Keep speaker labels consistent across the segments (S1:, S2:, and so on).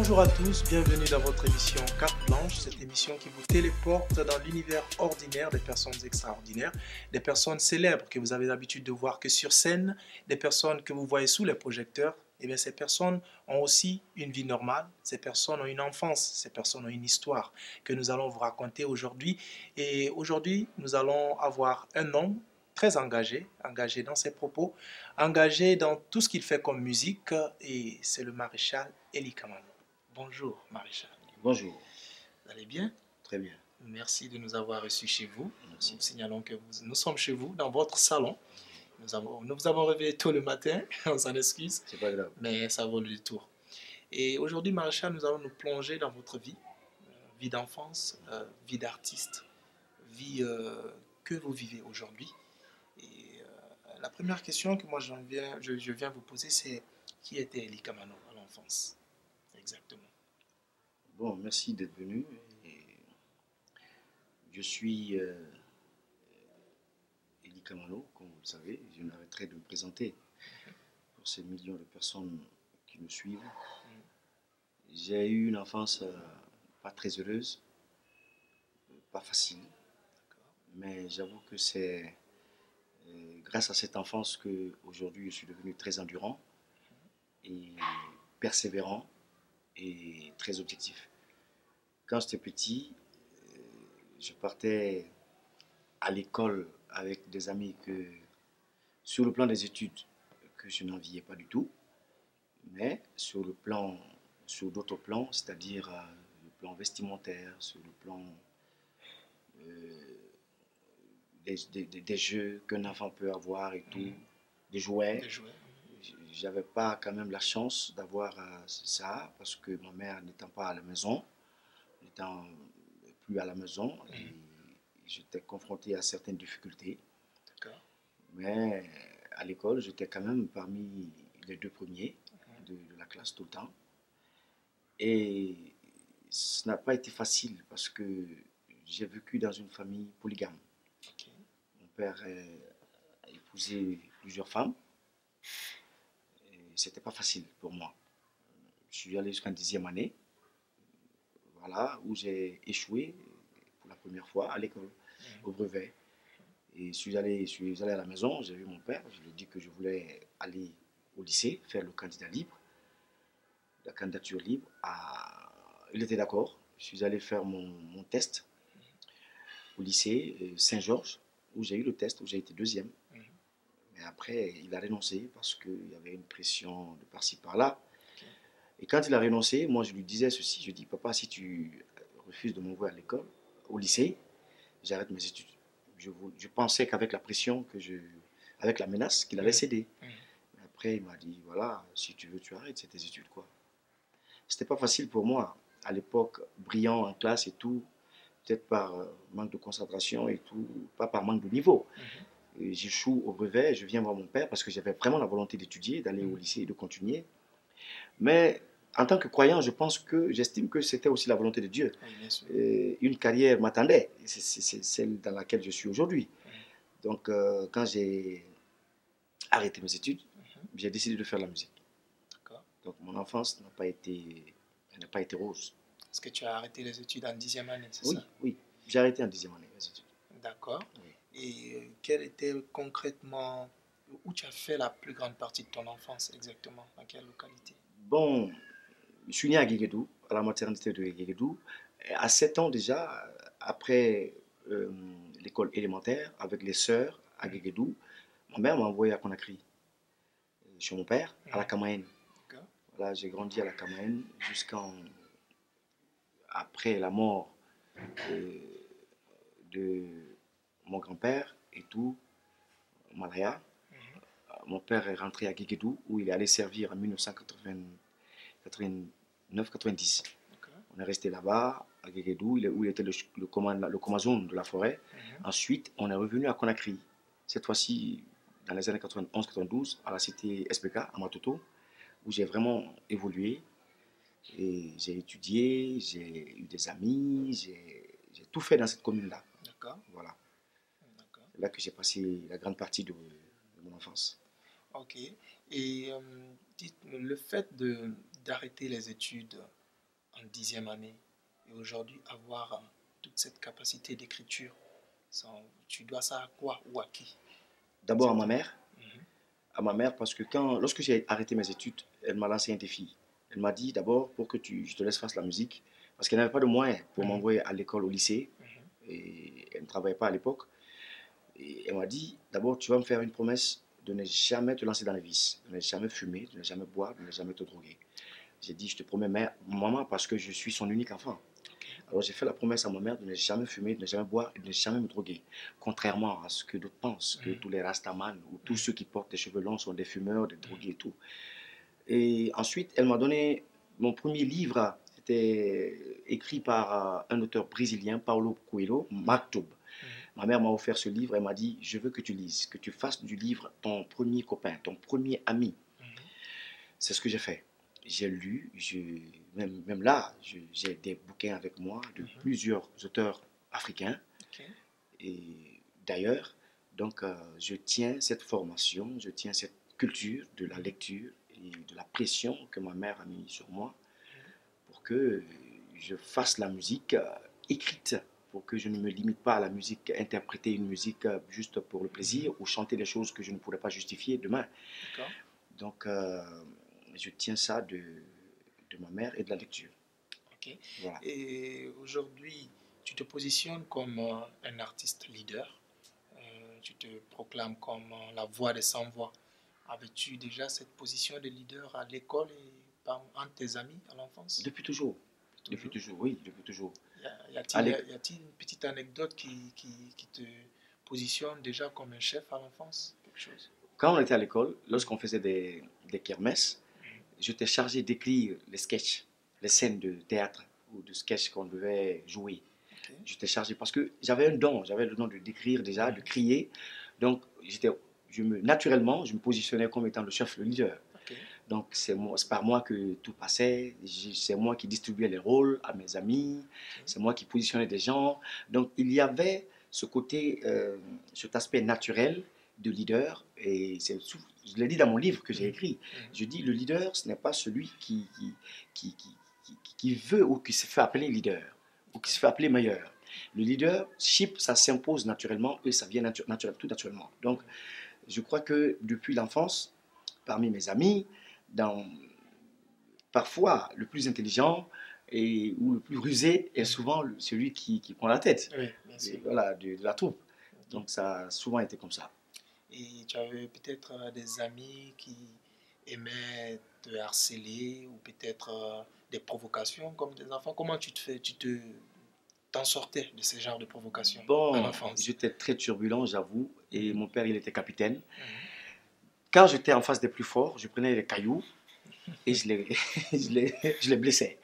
S1: Bonjour à tous, bienvenue dans votre émission Carte Blanche, cette émission qui vous téléporte dans l'univers ordinaire des personnes extraordinaires, des personnes célèbres que vous avez l'habitude de voir que sur scène, des personnes que vous voyez sous les projecteurs. Eh bien, ces personnes ont aussi une vie normale, ces personnes ont une enfance, ces personnes ont une histoire que nous allons vous raconter aujourd'hui. Et aujourd'hui, nous allons avoir un homme très engagé, engagé dans ses propos, engagé dans tout ce qu'il fait comme musique, et c'est le maréchal Elie Kamano. Bonjour, maréchal.
S2: Bonjour.
S1: Vous allez bien?
S2: Très bien.
S1: Merci de nous avoir reçus chez vous.
S2: Merci.
S1: Nous signalons que nous sommes chez vous, dans votre salon. Nous vous avons réveillé tôt le matin, on s'en excuse.
S2: C'est pas grave.
S1: Mais ça vaut le détour. Et aujourd'hui, maréchal, nous allons nous plonger dans votre vie, vie d'enfance, vie d'artiste, vie que vous vivez aujourd'hui. Et la première question que moi je viens vous poser, c'est qui était Elie Kamano à l'enfance? Exactement.
S2: Bon, merci d'être venu. Je suis Elie Kamano, comme vous le savez. Je n'arrêterai de me présenter pour ces millions de personnes qui me suivent. J'ai eu une enfance pas très heureuse, pas facile, mais j'avoue que c'est grâce à cette enfance que aujourd'hui je suis devenu très endurant et persévérant et très objectif. Quand j'étais petit, je partais à l'école avec des amis que, sur le plan des études, que je n'enviais pas du tout, mais sur d'autres plans, c'est-à-dire le plan vestimentaire, sur le plan euh, des jeux qu'un enfant peut avoir et tout, des jouets. J'avais pas quand même la chance d'avoir ça parce que ma mère n'étant pas à la maison, n'étant plus à la maison, et j'étais confronté à certaines difficultés. Mais à l'école, j'étais quand même parmi les deux premiers de la classe tout le temps. Et ce n'a pas été facile parce que j'ai vécu dans une famille polygame. Mon père a épousé plusieurs femmes. C'était pas facile pour moi. Je suis allé jusqu'en 10e année, voilà, où j'ai échoué pour la première fois à l'école, au brevet. Et je suis allé à la maison, j'ai vu mon père, je lui ai dit que je voulais aller au lycée, faire le candidat libre, la candidature libre. Il était d'accord. Je suis allé faire mon test au lycée Saint-Georges, où j'ai eu le test, où j'ai été deuxième. Mais après, il a renoncé parce qu'il y avait une pression de par-ci par-là. Et quand il a renoncé, moi je lui disais ceci, je lui dis papa, si tu refuses de m'envoyer à l'école, au lycée, j'arrête mes études. Je pensais qu'avec la pression, avec la menace, qu'il allait céder. Mais après, il m'a dit voilà, si tu veux, tu arrêtes, c'est tes études quoi. C'était pas facile pour moi à l'époque, brillant en classe et tout, peut-être par manque de concentration et tout, pas par manque de niveau. J'échoue au brevet, je viens voir mon père parce que j'avais vraiment la volonté d'étudier, d'aller au lycée et de continuer. Mais en tant que croyant, j'estime que c'était aussi la volonté de Dieu. Une carrière m'attendait, c'est celle dans laquelle je suis aujourd'hui. Donc, quand j'ai arrêté mes études, j'ai décidé de faire la musique. Donc, mon enfance n'a pas été rose.
S1: Est-ce que tu as arrêté les études en 10e année, c'est ça?
S2: Oui, j'ai arrêté en 10e année les études.
S1: D'accord. Oui. Et quel était concrètement, où tu as fait la plus grande partie de ton enfance exactement? Dans quelle localité?
S2: Bon, je suis né à Guéguédou, à la maternité de Guéguédou. À 7 ans déjà, après l'école élémentaire, avec les sœurs à Guéguédou, ma mère m'a envoyé à Conakry, chez mon père, à la Camaïenne. Voilà, j'ai grandi à la Camaïenne après la mort de mon grand-père et tout, Malaya. Mon père est rentré à Guéguédou, où il est allé servir en 1989-90. On est resté là-bas, à Guéguédou, où il était le commandant de la forêt. Ensuite, on est revenu à Conakry. Cette fois-ci, dans les années 91-92, à la cité SBK, à Matoto, où j'ai vraiment évolué. Et j'ai étudié, j'ai eu des amis, j'ai tout fait dans cette commune-là.
S1: D'accord.
S2: Voilà. C'est là que j'ai passé la grande partie de mon enfance.
S1: Ok. Et dites, le fait d'arrêter les études, en 10e année et aujourd'hui avoir toute cette capacité d'écriture, tu dois ça à quoi ou à qui?
S2: D'abord à ma mère.
S1: Mhm.
S2: À ma mère parce que lorsque j'ai arrêté mes études, elle m'a lancé un défi. Elle m'a dit d'abord pour que je te laisse faire la musique, parce qu'elle n'avait pas de moyens pour m'envoyer à l'école, au lycée, et elle ne travaillait pas à l'époque. Et elle m'a dit d'abord tu vas me faire une promesse de ne jamais te lancer dans les vices, de ne jamais fumer, de ne jamais boire, de ne jamais te droguer. J'ai dit je te promets maman parce que je suis son unique enfant. Alors j'ai fait la promesse à ma mère de ne jamais fumer, de ne jamais boire et de ne jamais me droguer. Contrairement à ce que d'autres pensent, que tous les rastamans ou tous ceux qui portent des cheveux longs sont des fumeurs, des drogués et tout. Et ensuite, elle m'a donné mon premier livre. C'était écrit par un auteur brésilien, Paulo Coelho, Maktub. Ma mère m'a offert ce livre et m'a dit, je veux que tu lises, que tu fasses du livre ton premier copain, ton premier ami. C'est ce que j'ai fait. J'ai lu, même là, j'ai des bouquins avec moi de plusieurs auteurs africains. Et d'ailleurs, donc, je tiens cette formation, je tiens cette culture de la lecture et de la pression que ma mère a mis sur moi pour que je fasse la musique écrite, pour que je ne me limite pas à la musique, interpréter une musique juste pour le plaisir ou chanter des choses que je ne pourrais pas justifier demain. Donc, je tiens ça de ma mère et de la lecture.
S1: Okay. Voilà. Et aujourd'hui, tu te positionnes comme un artiste leader. Tu te proclames comme la voix des sans-voix. Avais-tu déjà cette position de leader à l'école et entre tes amis à l'enfance?
S2: Depuis toujours. Depuis toujours, oui, depuis toujours.
S1: Y a-t-il une petite anecdote qui te positionne déjà comme un chef à l'enfance? Quelque chose?
S2: Quand on était à l'école, lorsqu'on faisait des kermesses, j'étais chargé d'écrire les sketchs, les scènes de théâtre ou de sketch qu'on devait jouer. J'étais chargé parce que j'avais le don de d'écrire déjà, de crier. Donc, naturellement, je me positionnais comme étant le chef, le leader. Donc, c'est par moi que tout passait. C'est moi qui distribuais les rôles à mes amis. C'est moi qui positionnais des gens. Donc, il y avait ce côté, cet aspect naturel de leader. Et je l'ai dit dans mon livre que j'ai écrit. Je dis, le leader, ce n'est pas celui qui veut ou qui se fait appeler leader ou qui se fait appeler meilleur. Le leadership, ça s'impose naturellement et ça vient tout naturellement. Donc, je crois que depuis l'enfance, parmi mes amis, parfois le plus intelligent ou le plus rusé est souvent celui qui prend la tête de la troupe. Donc, ça a souvent été comme ça.
S1: Et tu avais peut-être des amis qui aimaient te harceler ou peut-être des provocations comme des enfants. Comment tu t'en sortais de ce genre de provocations à l'enfance?
S2: J'étais très turbulent, j'avoue, et mon père, il était capitaine. Quand j'étais en face des plus forts, je prenais les cailloux et je les blessais.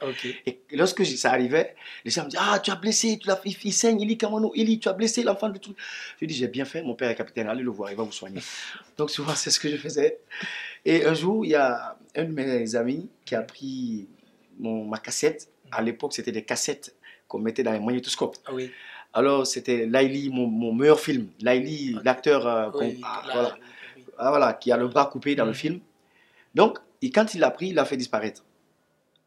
S2: Et lorsque ça arrivait, les gens me disaient, ah, tu as blessé, il saigne, Ili Kamano, Ili, tu as blessé l'enfant de tout. Je dis, j'ai bien fait, mon père est capitaine, allez le voir, il va vous soigner. Donc souvent, c'est ce que je faisais. Et un jour, il y a un de mes amis qui a pris ma cassette. À l'époque, c'était des cassettes qu'on mettait dans les magnétoscopes. Alors, c'était Laili, mon meilleur film. Laili, l'acteur qui a le bras coupé dans le film. Donc, quand il l'a pris, il l'a fait disparaître.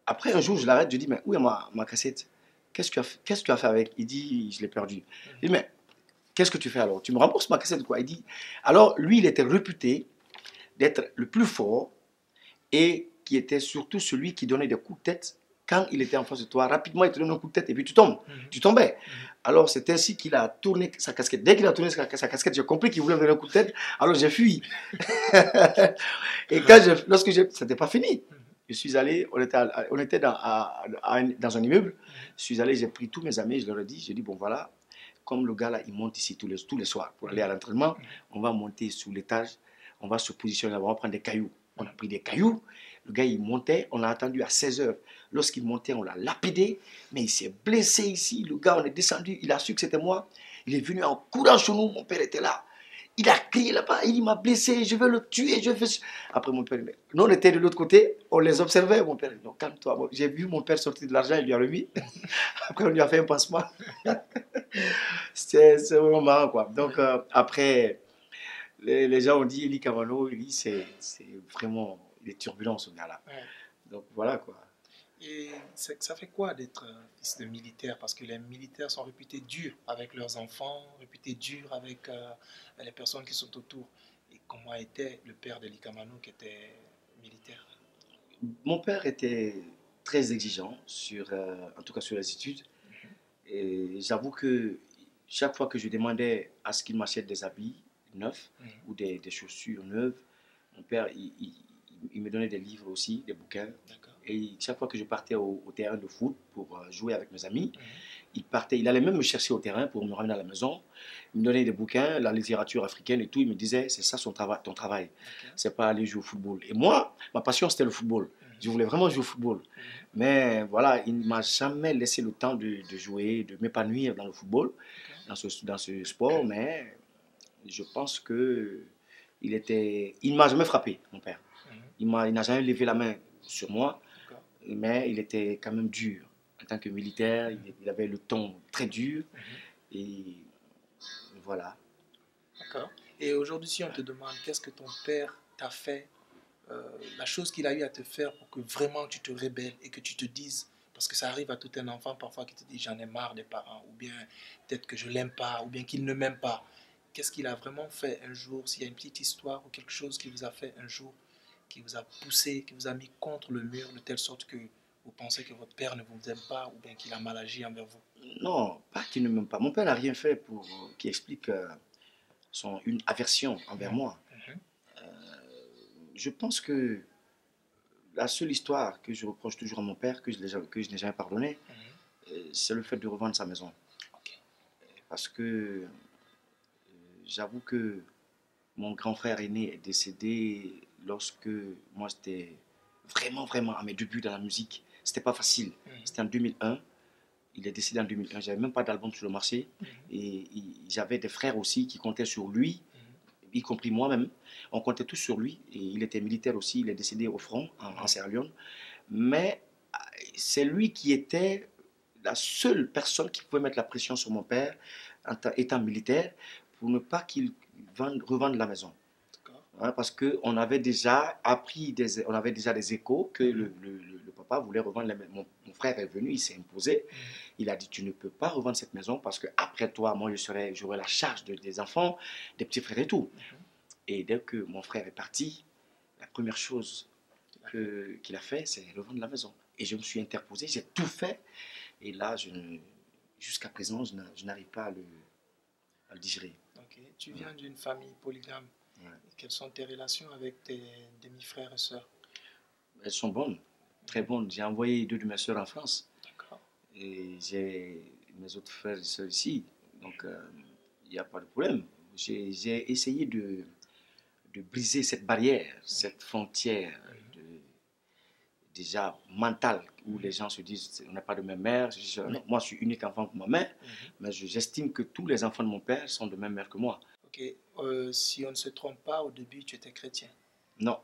S2: Après, un jour, je l'arrête, je dis, mais où est ma cassette? Qu'est-ce que tu as fait avec? Il dit, je l'ai perdu. Je dis, mais qu'est-ce que tu fais alors? Tu me rembourses ma cassette quoi? Il dit, alors lui, il était réputé d'être le plus fort et qui était surtout celui qui donnait des coups de tête quand il était en face de toi. Rapidement, il te donne un coup de tête et puis tu tombes. Tu tombais. Alors, c'est ainsi qu'il a tourné sa casquette. Dès qu'il a tourné sa casquette, j'ai compris qu'il voulait me donner un coup de tête. Alors, j'ai fui. Et lorsque c'était pas fini. Je suis allé, on était dans un immeuble. Je suis allé, j'ai pris tous mes amis, je leur ai dit, j'ai dit, bon voilà, comme le gars là, il monte ici tous les soirs pour aller à l'entraînement, on va monter sous l'étage, on va se positionner là, on va prendre des cailloux. On a pris des cailloux, le gars il montait, on a attendu à 16h. Lorsqu'il montait, on l'a lapidé, mais il s'est blessé ici. Le gars, on est descendu, il a su que c'était moi. Il est venu en courant chez nous, mon père était là. Il a crié là-bas, il m'a blessé, je veux le tuer, je veux... Après mon père, nous on était de l'autre côté, on les observait, mon père, non, calme-toi. J'ai vu mon père sortir de l'argent, il lui a remis. Après on lui a fait un pansement. C'est vraiment marrant quoi. Donc après, les gens ont dit, Eli Kamano, c'est vraiment, il est turbulent ce gars-là. Donc voilà quoi.
S1: Et ça fait quoi d'être fils de militaire? Parce que les militaires sont réputés durs avec leurs enfants, réputés durs avec les personnes qui sont autour. Et comment était le père de Likamano qui était militaire?
S2: Mon père était très exigeant sur, en tout cas sur les études. Et j'avoue que chaque fois que je demandais à ce qu'il m'achète des habits neufs
S1: Mhm.
S2: ou des chaussures neuves, mon père, il me donnait des livres aussi, des bouquins.
S1: D'accord.
S2: Et chaque fois que je partais au terrain de foot pour jouer avec mes amis,
S1: Mhm.
S2: il allait même me chercher au terrain pour me ramener à la maison. Il me donnait des bouquins, la littérature africaine et tout. Il me disait, c'est ça ton travail.
S1: Ok.
S2: C'est pas aller jouer au football. Et moi, ma passion, c'était le football.
S1: Mhm.
S2: Je voulais vraiment jouer au football.
S1: Mhm.
S2: Mais voilà, il ne m'a jamais laissé le temps de jouer, de m'épanouir dans le football,
S1: Ok.
S2: dans ce sport. Mais je pense que il ne m'a jamais frappé, mon père.
S1: Mhm.
S2: Il n'a jamais levé la main sur moi,
S1: D'accord.
S2: mais il était quand même dur. En tant que militaire, il avait le ton très dur.
S1: Mhm.
S2: Et voilà.
S1: D'accord. Et aujourd'hui, si on te demande qu'est-ce que ton père t'a fait, la chose qu'il a eu à te faire pour que vraiment tu te rebelles et que tu te dises, parce que ça arrive à tout un enfant parfois qui te dit j'en ai marre des parents, ou bien peut-être que je l'aime pas, ou bien qu'il ne m'aime pas. Qu'est-ce qu'il a vraiment fait un jour? S'il y a une petite histoire ou quelque chose qui vous a fait un jour, qui vous a poussé, qui vous a mis contre le mur de telle sorte que vous pensez que votre père ne vous aime pas ou bien qu'il a mal agi envers vous.
S2: Non, pas qu'il ne m'aime pas. Mon père n'a rien fait pour qui explique une aversion envers
S1: Mhm.
S2: moi.
S1: Mhm.
S2: Je pense que la seule histoire que je reproche toujours à mon père, que je n'ai jamais pardonné,
S1: Mhm.
S2: c'est le fait de revendre sa maison.
S1: Ok.
S2: Parce que j'avoue que mon grand frère aîné est décédé lorsque moi j'étais vraiment à mes débuts dans la musique. C'était pas facile.
S1: Mhm.
S2: C'était en 2001. Il est décédé en 2001. J'avais même pas d'album sur le marché.
S1: Mhm.
S2: Et j'avais des frères aussi qui comptaient sur lui,
S1: Mhm.
S2: y compris moi-même. On comptait tous sur lui. Et il était militaire aussi. Il est décédé au front, en Sierra Leone. Mais c'est lui qui était la seule personne qui pouvait mettre la pression sur mon père, étant militaire, pour ne pas qu'il revende la maison.
S1: D'accord.
S2: Hein, parce qu'on avait déjà on avait déjà des échos que
S1: Mhm.
S2: le papa voulait revendre la maison. Mon frère est venu, il s'est imposé.
S1: Mhm.
S2: Il a dit, tu ne peux pas revendre cette maison parce que après toi, moi, j'aurai la charge des enfants, des petits frères et tout.
S1: Mhm.
S2: Et dès que mon frère est parti, la première chose qu'il a fait, c'est revendre la maison. Et je me suis interposé, j'ai tout fait. Et là, jusqu'à présent, je n'arrive pas à le digérer.
S1: Ok. Tu viens d'une famille polygame.
S2: Ouais.
S1: Quelles sont tes relations avec tes demi-frères et sœurs?
S2: Elles sont bonnes, très bonnes. J'ai envoyé deux de mes soeurs en France.
S1: D'accord.
S2: Et j'ai mes autres frères et sœurs ici. Donc, il n'y a pas de problème. J'ai essayé de briser cette barrière, cette frontière de, déjà mentale où les gens se disent on n'a pas de même mère. Non, moi, je suis unique enfant pour ma mère, mais j'estime que tous les enfants de mon père sont de même mère que moi.
S1: Ok. Si on ne se trompe pas, au début, tu étais chrétien.
S2: Non,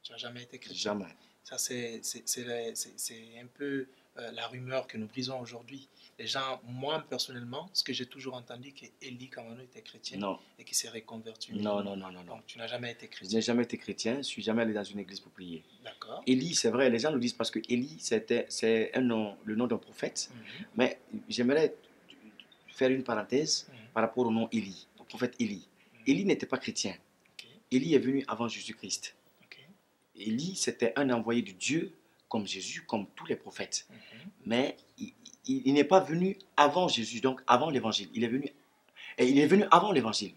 S1: Tu n'as jamais été chrétien.
S2: jamais.
S1: Ça, c'est un peu la rumeur que nous brisons aujourd'hui. Les gens, moi personnellement, ce que j'ai toujours entendu, que Élie Kamano était chrétien
S2: Non,
S1: et qu'il s'est reconverti
S2: non,
S1: musulman.
S2: non, non, non, non.
S1: Donc, tu n'as jamais été
S2: Je
S1: chrétien.
S2: n'ai jamais été chrétien, je ne suis jamais allé dans une église pour prier.
S1: D'accord.
S2: Élie, c'est vrai, les gens nous disent parce que Élie, c'est un nom, le nom d'un prophète. Mais j'aimerais faire une parenthèse par rapport au nom Élie, au prophète Élie. Élie n'était pas chrétien.
S1: Ok.
S2: Élie est venu avant Jésus-Christ.
S1: Ok.
S2: Élie, c'était un envoyé de Dieu, comme Jésus, comme tous les prophètes. Mais il n'est pas venu avant Jésus, donc avant l'évangile. Il est venu avant l'évangile.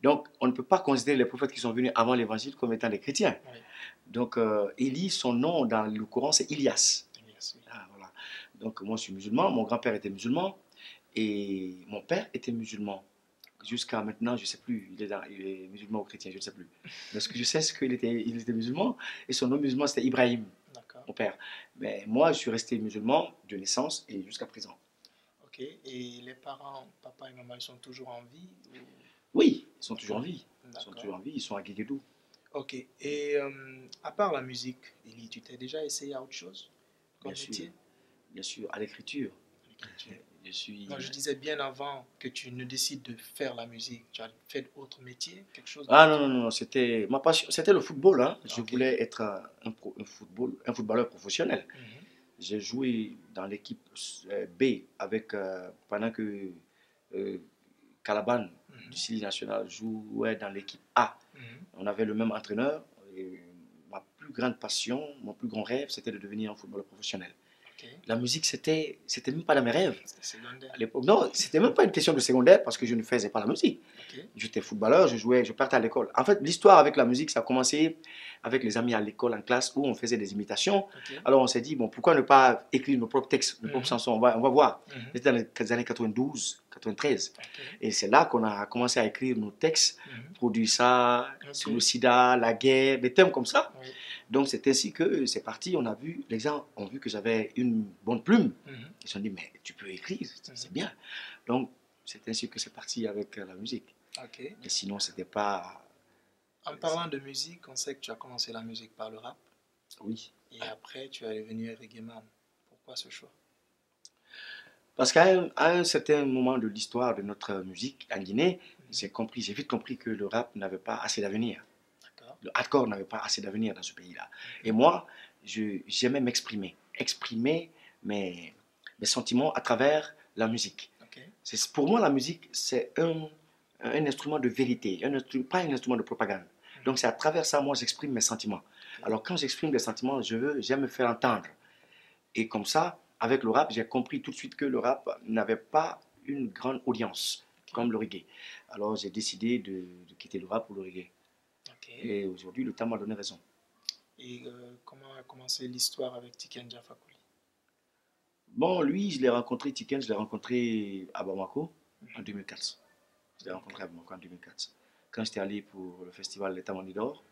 S2: Donc, on ne peut pas considérer les prophètes qui sont venus avant l'évangile comme étant des chrétiens.
S1: Oui.
S2: Donc, Élie, son nom dans le Coran, c'est Ilias.
S1: Elias, oui.
S2: Ah, voilà. Donc, moi, je suis musulman. Mon grand-père était musulman. Et mon père était musulman. Jusqu'à maintenant, je ne sais plus. Il est musulman ou chrétien, je ne sais plus. Mais ce que je sais, c'est qu'il il était musulman. Et son nom musulman, c'était Ibrahim,
S1: D'accord.
S2: mon père. Mais moi, je suis resté musulman de naissance et jusqu'à présent.
S1: Ok. Et les parents, papa et maman, ils sont toujours en vie ou...
S2: Oui, ils sont toujours en vie. Ils sont
S1: D'accord.
S2: toujours en vie. Ils sont à Guéguédou.
S1: Ok. Et à part la musique, Élie, tu t'es déjà essayé à autre chose comme
S2: Bien sûr.
S1: métier?
S2: Bien sûr, à l'écriture.
S1: L'écriture.
S2: Je suis.
S1: Non, je disais bien avant que tu ne décides de faire la musique. Tu as fait d'autres métiers, quelque chose
S2: Ah
S1: d'autre?
S2: non, non, non, c'était ma passion, c'était le football. Hein. Je
S1: Ok.
S2: voulais être un footballeur professionnel. j'ai joué dans l'équipe B avec, pendant que Calaban du Sili National jouait dans l'équipe A. On avait le même entraîneur. Et ma plus grande passion, mon plus grand rêve, c'était de devenir un footballeur professionnel. La musique, c'était même pas dans mes rêves. À l'époque, non, c'était même pas une question de secondaire parce que je ne faisais pas la musique. J'étais footballeur, je jouais, je partais à l'école. En fait, l'histoire avec la musique, ça a commencé avec les amis à l'école, en classe, où on faisait des imitations. Alors on s'est dit, bon, pourquoi ne pas écrire nos propres textes, nos propres chansons, on va voir. C'était dans les années 92, 93. Et c'est là qu'on a commencé à écrire nos textes, produire ça, sur le sida, la guerre, des thèmes comme ça. Donc c'est ainsi que c'est parti, on a vu, les gens ont vu que j'avais une bonne plume. Ils se sont dit, mais tu peux écrire, c'est bien. Donc c'est ainsi que c'est parti avec la musique. Et sinon, c'était pas...
S1: En parlant de musique, on sait que tu as commencé la musique par le rap.
S2: Oui.
S1: Et après, tu es devenu reggae man. Pourquoi ce choix?
S2: Parce qu'à un certain moment de l'histoire de notre musique en Guinée, j'ai vite compris que le rap n'avait pas assez d'avenir. Le hardcore n'avait pas assez d'avenir dans ce pays-là. Et moi, j'aimais exprimer mes sentiments à travers la musique. Pour moi, la musique, c'est un instrument de vérité, pas un instrument de propagande. Donc c'est à travers ça, moi, j'exprime mes sentiments. Alors quand j'exprime des sentiments, j'aime me faire entendre. Et comme ça, avec le rap, j'ai compris tout de suite que le rap n'avait pas une grande audience, comme le reggae. Alors j'ai décidé de quitter le rap pour le reggae. Et aujourd'hui, le temps m'a donné raison.
S1: Et comment a commencé l'histoire avec Tiken Jah Fakoly?
S2: Bon, lui, je l'ai rencontré, Tiken, je l'ai rencontré à Bamako en 2004. Je l'ai rencontré à Bamako en 2004. Quand j'étais allé pour le festival Les Tamandidor,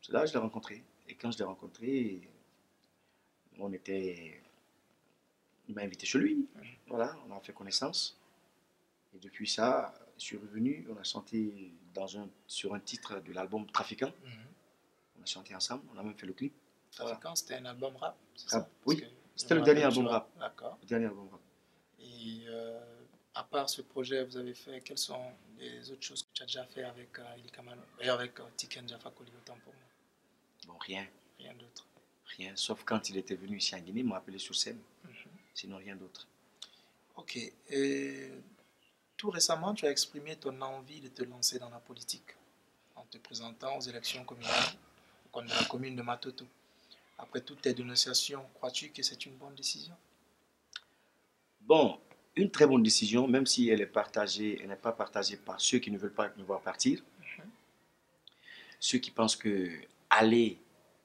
S2: c'est là que je l'ai rencontré. Et quand je l'ai rencontré, il m'a invité chez lui. Voilà, on a fait connaissance. Et depuis ça, je suis revenu, on a chanté sur un titre de l'album Trafiquant. On a chanté ensemble, on a même fait le clip.
S1: Trafiquant, voilà. C'était un album rap, c'est ça?
S2: Oui, c'était le dernier album rap.
S1: D'accord.
S2: Le dernier album rap.
S1: Et à part ce projet, vous avez fait, quelles sont les autres choses que tu as déjà fait avec Ili Kamano et avec Tiken Jah Fakoly, autant pour moi?
S2: Bon, rien.
S1: Rien d'autre.
S2: Rien, sauf quand il était venu ici en Guinée, il m'a appelé sur scène. Sinon, rien d'autre.
S1: Ok. Et tout récemment, tu as exprimé ton envie de te lancer dans la politique en te présentant aux élections communales de la commune de Matoto. Après toutes tes dénonciations, crois-tu que c'est une bonne décision?
S2: Bon, une très bonne décision, même si elle n'est pas partagée par ceux qui ne veulent pas me voir partir. Ceux qui pensent que aller,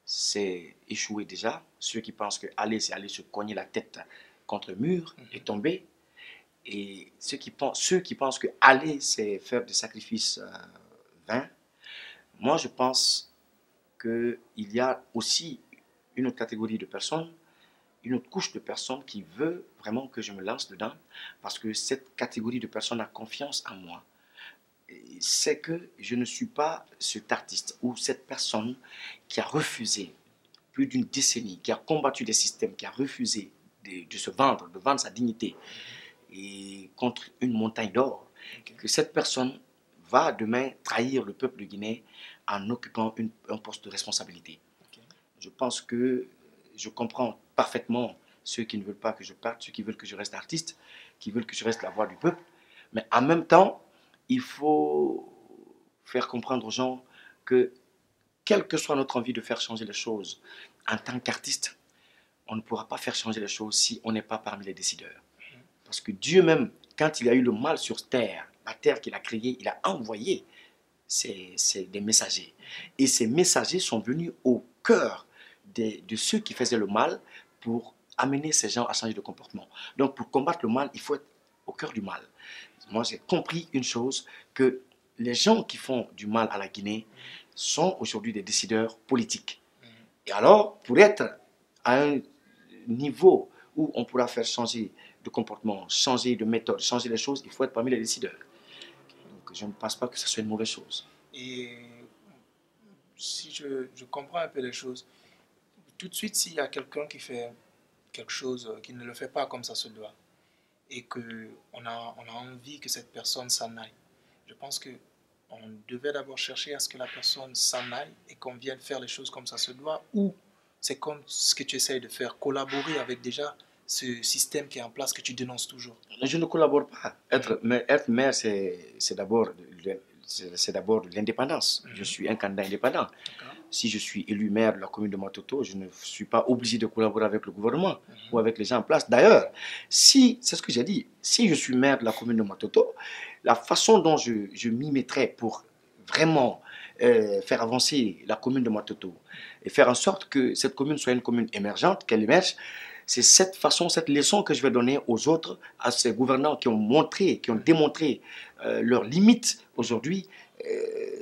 S2: c'est échouer déjà. Ceux qui pensent que aller, c'est aller se cogner la tête contre le mur et tomber. Et ceux qui pensent que aller, c'est faire des sacrifices vains. Moi, je pense qu'il y a aussi une autre catégorie de personnes, une autre couche de personnes qui veut vraiment que je me lance dedans, parce que cette catégorie de personnes a confiance en moi. C'est que je ne suis pas cet artiste ou cette personne qui a refusé plus d'une décennie, qui a combattu des systèmes, qui a refusé de se vendre, de vendre sa dignité et contre une montagne d'or, que cette personne va demain trahir le peuple de Guinée en occupant un poste de responsabilité. Je pense que je comprends parfaitement ceux qui ne veulent pas que je parte, ceux qui veulent que je reste artiste, qui veulent que je reste la voix du peuple, mais en même temps, il faut faire comprendre aux gens que quelle que soit notre envie de faire changer les choses, en tant qu'artiste, on ne pourra pas faire changer les choses si on n'est pas parmi les décideurs. Parce que Dieu même, quand il a eu le mal sur terre, la terre qu'il a créée, il a envoyé des messagers. Et ces messagers sont venus au cœur de ceux qui faisaient le mal pour amener ces gens à changer de comportement. Donc pour combattre le mal, il faut être au cœur du mal. Moi, j'ai compris une chose, que les gens qui font du mal à la Guinée sont aujourd'hui des décideurs politiques. Et alors, pour être à un niveau où on pourra faire changer de comportement, changer de méthode, changer les choses, il faut être parmi les décideurs. Donc, je ne pense pas que ce soit une mauvaise chose.
S1: Et si je comprends un peu les choses, tout de suite, s'il y a quelqu'un qui fait quelque chose, qui ne le fait pas comme ça se doit, et qu'on a envie que cette personne s'en aille, je pense qu'on devait d'abord chercher à ce que la personne s'en aille et qu'on vienne faire les choses comme ça se doit, ou C'est comme ce que tu essayes de faire, collaborer avec déjà ce système qui est en place que tu dénonces toujours.
S2: Je ne collabore pas. Être maire, c'est d'abord de l'indépendance. Je suis un candidat indépendant. Si je suis élu maire de la commune de Matoto, je ne suis pas obligé de collaborer avec le gouvernement ou avec les gens en place. D'ailleurs, c'est ce que j'ai dit, si je suis maire de la commune de Matoto, la façon dont je m'y mettrai pour vraiment faire avancer la commune de Matoto et faire en sorte que cette commune soit une commune émergente, qu'elle émerge, c'est cette façon, cette leçon que je vais donner aux autres, à ces gouvernants qui ont montré, qui ont démontré leurs limites aujourd'hui.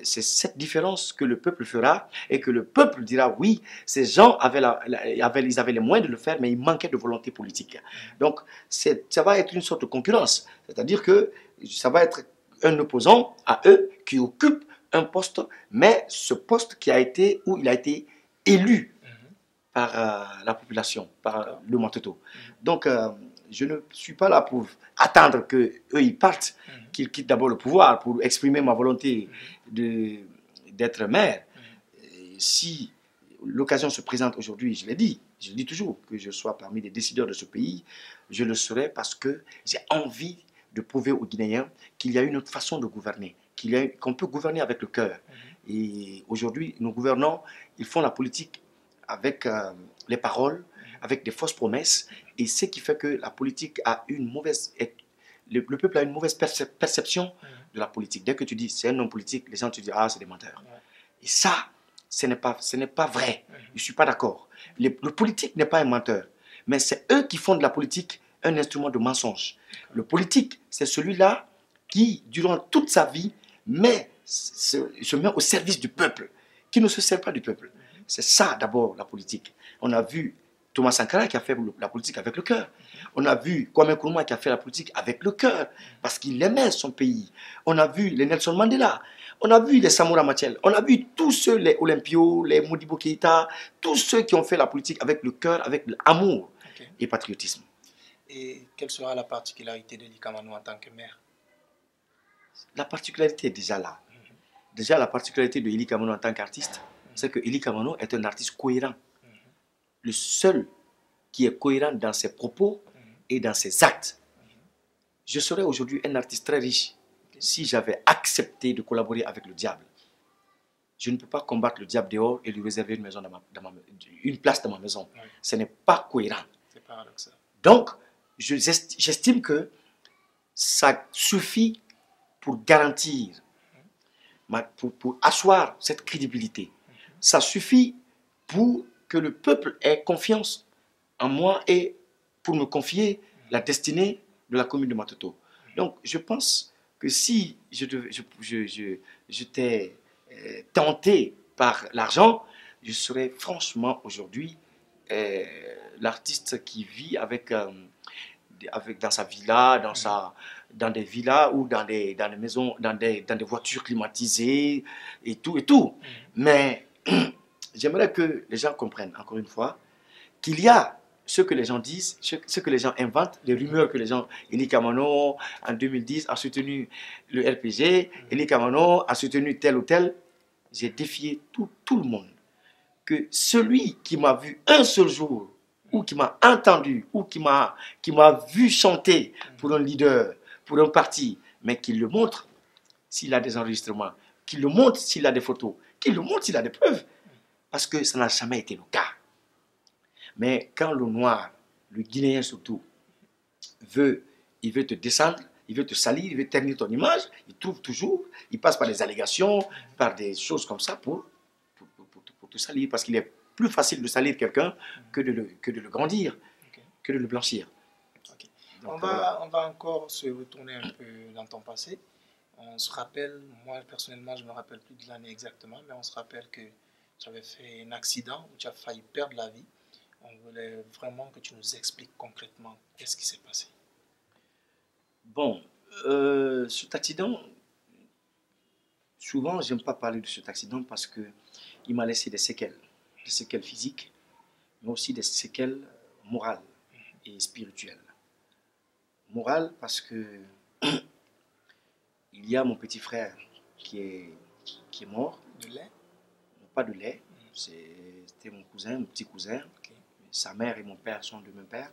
S2: C'est cette différence que le peuple fera et que le peuple dira oui, ces gens ils avaient les moyens de le faire, mais il manquait de volonté politique. Donc, ça va être une sorte de concurrence. C'est-à-dire que ça va être un opposant à eux qui occupe un poste, mais ce poste où il a été élu par la population, par le Matoto. Donc, je ne suis pas là pour attendre qu'eux ils partent, qu'ils quittent d'abord le pouvoir pour exprimer ma volonté d'être maire. Si l'occasion se présente aujourd'hui, je le dis toujours, que je sois parmi les décideurs de ce pays, je le serai parce que j'ai envie de prouver aux Guinéens qu'il y a une autre façon de gouverner, qu'on peut gouverner avec le cœur. Et aujourd'hui, nos gouvernants, ils font la politique avec les paroles, avec des fausses promesses, et ce qui fait que la politique a une mauvaise... Le peuple a une mauvaise perception de la politique. Dès que tu dis c'est un homme politique, les gens te disent ah c'est des menteurs. Et ça, ce n'est pas vrai. Je ne suis pas d'accord. Le politique n'est pas un menteur, mais c'est eux qui font de la politique un instrument de mensonge. Le politique, c'est celui-là qui, durant toute sa vie, se met au service du peuple, qui ne se sert pas du peuple. C'est ça d'abord la politique. On a vu Thomas Sankara qui a fait la politique avec le cœur. On a vu Kwame Nkrumah qui a fait la politique avec le cœur, parce qu'il aimait son pays. On a vu les Nelson Mandela, on a vu les Samora Machel, on a vu tous ceux, les Olympio, les Modibo Keïta, tous ceux qui ont fait la politique avec le cœur, avec l'amour et patriotisme.
S1: Et quelle sera la particularité de Eli Kamano en tant que maire?
S2: La particularité est déjà là. Déjà, la particularité de Eli Kamano en tant qu'artiste, c'est que Eli Kamano est un artiste cohérent. Le seul qui est cohérent dans ses propos et dans ses actes. Je serais aujourd'hui un artiste très riche si j'avais accepté de collaborer avec le diable. Je ne peux pas combattre le diable dehors et lui réserver une place dans ma maison. Ce n'est pas cohérent.
S1: C'est paradoxal.
S2: Donc, j'estime que ça suffit pour garantir, pour asseoir cette crédibilité. Ça suffit pour que le peuple ait confiance en moi et pour me confier la destinée de la commune de Matoto. Donc, je pense que si j'étais tenté par l'argent, je serais franchement aujourd'hui l'artiste qui vit dans sa villa, dans des villas ou dans des maisons, dans des voitures climatisées et tout. Mais j'aimerais que les gens comprennent, encore une fois, qu'il y a ce que les gens disent, ce que les gens inventent, les rumeurs que les gens... Eli Kamano, en 2010, a soutenu le RPG, Eli Kamano a soutenu tel ou tel. J'ai défié tout le monde. Que celui qui m'a vu un seul jour, ou qui m'a entendu, ou qui m'a vu chanter pour un leader, pour un parti, mais qu'il le montre s'il a des enregistrements, qu'il le montre s'il a des photos, qu'il le montre s'il a des preuves. Parce que ça n'a jamais été le cas. Mais quand le noir, le Guinéen surtout, il veut te descendre, il veut te salir, il veut ternir ton image, il trouve toujours, il passe par des allégations, par des choses comme ça pour te salir. Parce qu'il est plus facile de salir quelqu'un que de le grandir, que de le blanchir.
S1: Donc, on va encore se retourner un peu dans ton passé. On se rappelle, moi personnellement, je ne me rappelle plus de l'année exactement, mais on se rappelle que tu avais fait un accident où tu as failli perdre la vie. On voulait vraiment que tu nous expliques concrètement qu'est-ce qui s'est passé.
S2: Bon, cet accident, souvent, je n'aime pas parler de cet accident parce qu'il m'a laissé des séquelles physiques, mais aussi des séquelles morales et spirituelles. Morales parce que il y a mon petit frère qui est mort.
S1: De lait?
S2: Pas de lait, C'était mon cousin, mon petit cousin.
S1: Ok.
S2: Sa mère et mon père sont de même père.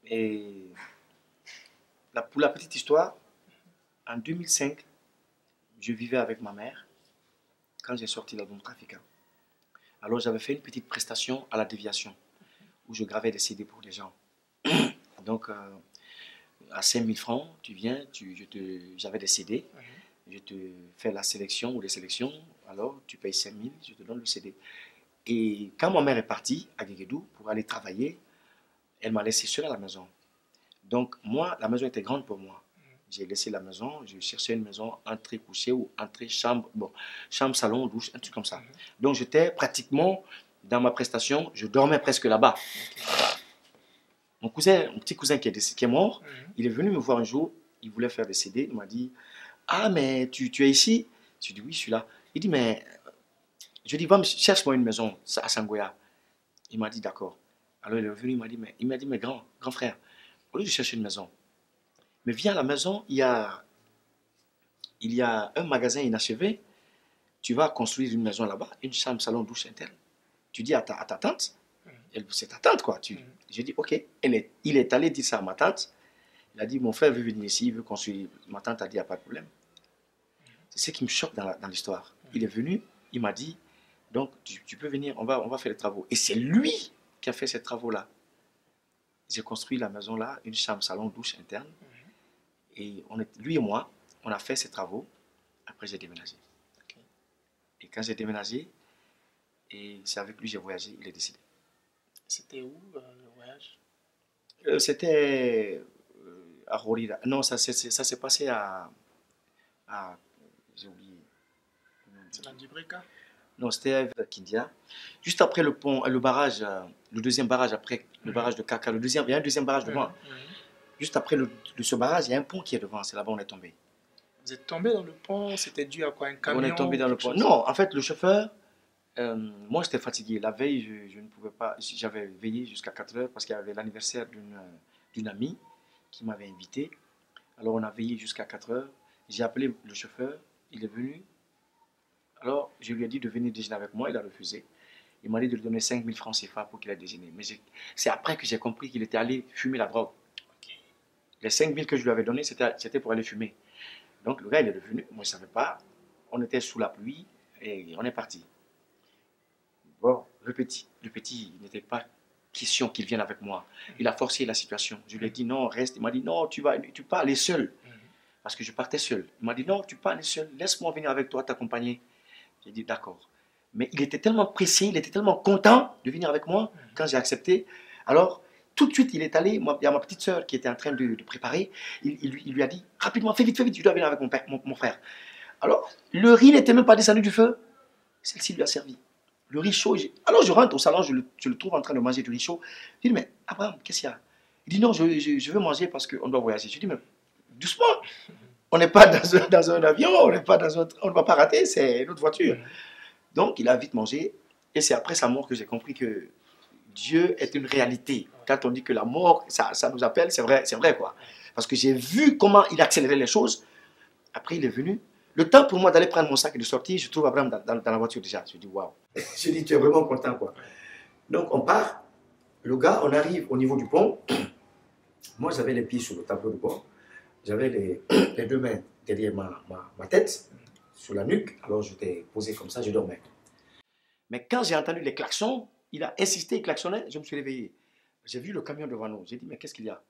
S2: Et pour la petite histoire, en 2005, je vivais avec ma mère quand j'ai sorti l'album Trafiquant. Alors j'avais fait une petite prestation à la déviation où je gravais des CD pour les gens. Donc à 5000 francs, tu viens, j'avais des CD, je te fais la sélection ou les sélections, alors tu payes 5000, je te donne le CD. Et quand ma mère est partie à Guéguédou pour aller travailler, elle m'a laissé seule à la maison. Donc moi, la maison était grande pour moi. J'ai laissé la maison, je cherchais une maison entrée couchée ou entrée chambre, bon, chambre, salon, douche, un truc comme ça. Donc j'étais pratiquement dans ma prestation, je dormais presque là-bas. Mon petit cousin qui est mort, il est venu me voir un jour, il voulait faire des CD, il m'a dit, ah mais tu es ici? Je dis oui, je suis là. Il dit mais, je dis cherche-moi une maison à Sangoya. Il m'a dit d'accord. Alors il est venu, il m'a dit mais grand frère, au lieu de chercher une maison, mais viens à la maison, il y a un magasin inachevé, tu vas construire une maison là-bas, une chambre, salon, douche interne. Tu dis à ta tante, c'est ta tante quoi. J'ai dit ok, il est allé dire ça à ma tante. Il a dit mon frère veut venir ici, il veut construire. Ma tante a dit il n'y a pas de problème. C'est ce qui me choque dans l'histoire. Il est venu, il m'a dit donc tu peux venir, on va faire les travaux. Et c'est lui qui a fait ces travaux-là. J'ai construit la maison là, une chambre, salon, douche interne. Et lui et moi, on a fait ces travaux. Après, j'ai déménagé. Okay. Et quand j'ai déménagé, et c'est avec lui que j'ai voyagé, il est décédé.
S1: C'était où le voyage?
S2: C'était à Rorira. Non, ça s'est passé à j'ai oublié.
S1: C'est dans Dubreka?
S2: Non, c'était à Kindia. Juste après le pont, le barrage, le deuxième barrage après le barrage de Kaka. Il y a un deuxième barrage devant. Juste après ce barrage, il y a un pont qui est devant. C'est là-bas où on est tombé.
S1: Vous êtes tombé dans le pont? C'était dû à quoi? Un camion?
S2: On est tombé dans le pont. Non, en fait, le chauffeur, moi j'étais fatigué. La veille, je ne pouvais pas. J'avais veillé jusqu'à 4 heures parce qu'il y avait l'anniversaire d'une amie qui m'avait invité. Alors on a veillé jusqu'à 4 heures. J'ai appelé le chauffeur. Il est venu. Alors je lui ai dit de venir déjeuner avec moi. Il a refusé. Il m'a dit de lui donner 5000 francs CFA pour qu'il aille déjeuner. Mais c'est après que j'ai compris qu'il était allé fumer la drogue. Les 5000 que je lui avais donné, c'était pour aller fumer. Donc le gars, il est revenu. Moi, je ne savais pas. On était sous la pluie et on est parti. Bon, le petit, il n'était pas question qu'il vienne avec moi. Il a forcé la situation. Je lui ai dit non, reste. Il m'a dit non, tu peux aller seul. Parce que je partais seul. Il m'a dit non, tu peux aller seul. Laisse-moi venir avec toi, t'accompagner. J'ai dit d'accord. Mais il était tellement pressé, il était tellement content de venir avec moi quand j'ai accepté. Alors, tout de suite, il est allé, il y a ma petite soeur qui était en train de préparer, il lui a dit, rapidement, fais vite, je dois venir avec mon frère. Alors, le riz n'était même pas descendu du feu, celle-ci lui a servi. Le riz chaud, alors je rentre au salon, je le trouve en train de manger du riz chaud. Je dis, mais Abraham, qu'est-ce qu'il y a? Il dit, non, je veux manger parce qu'on doit voyager. Je dis, mais doucement, on n'est pas dans un avion, on ne va pas rater, c'est notre voiture. Donc, il a vite mangé, et c'est après sa mort que j'ai compris que Dieu est une réalité. Quand on dit que la mort, ça nous appelle, c'est vrai quoi. Parce que j'ai vu comment il accélérait les choses. Après, il est venu. Le temps pour moi d'aller prendre mon sac et de sortir, je trouve Abraham dans la voiture déjà. Je dis waouh. Je dis, tu es vraiment content quoi. Donc, on part. Le gars, on arrive au niveau du pont. Moi, j'avais les pieds sur le tableau de bord. J'avais les deux mains derrière ma tête, sur la nuque. Alors, j'étais posé comme ça, je dormais. Mais quand j'ai entendu les klaxons, il a insisté, il klaxonnait, je me suis réveillé. J'ai vu le camion devant nous. J'ai dit, mais qu'est-ce qu'il y a?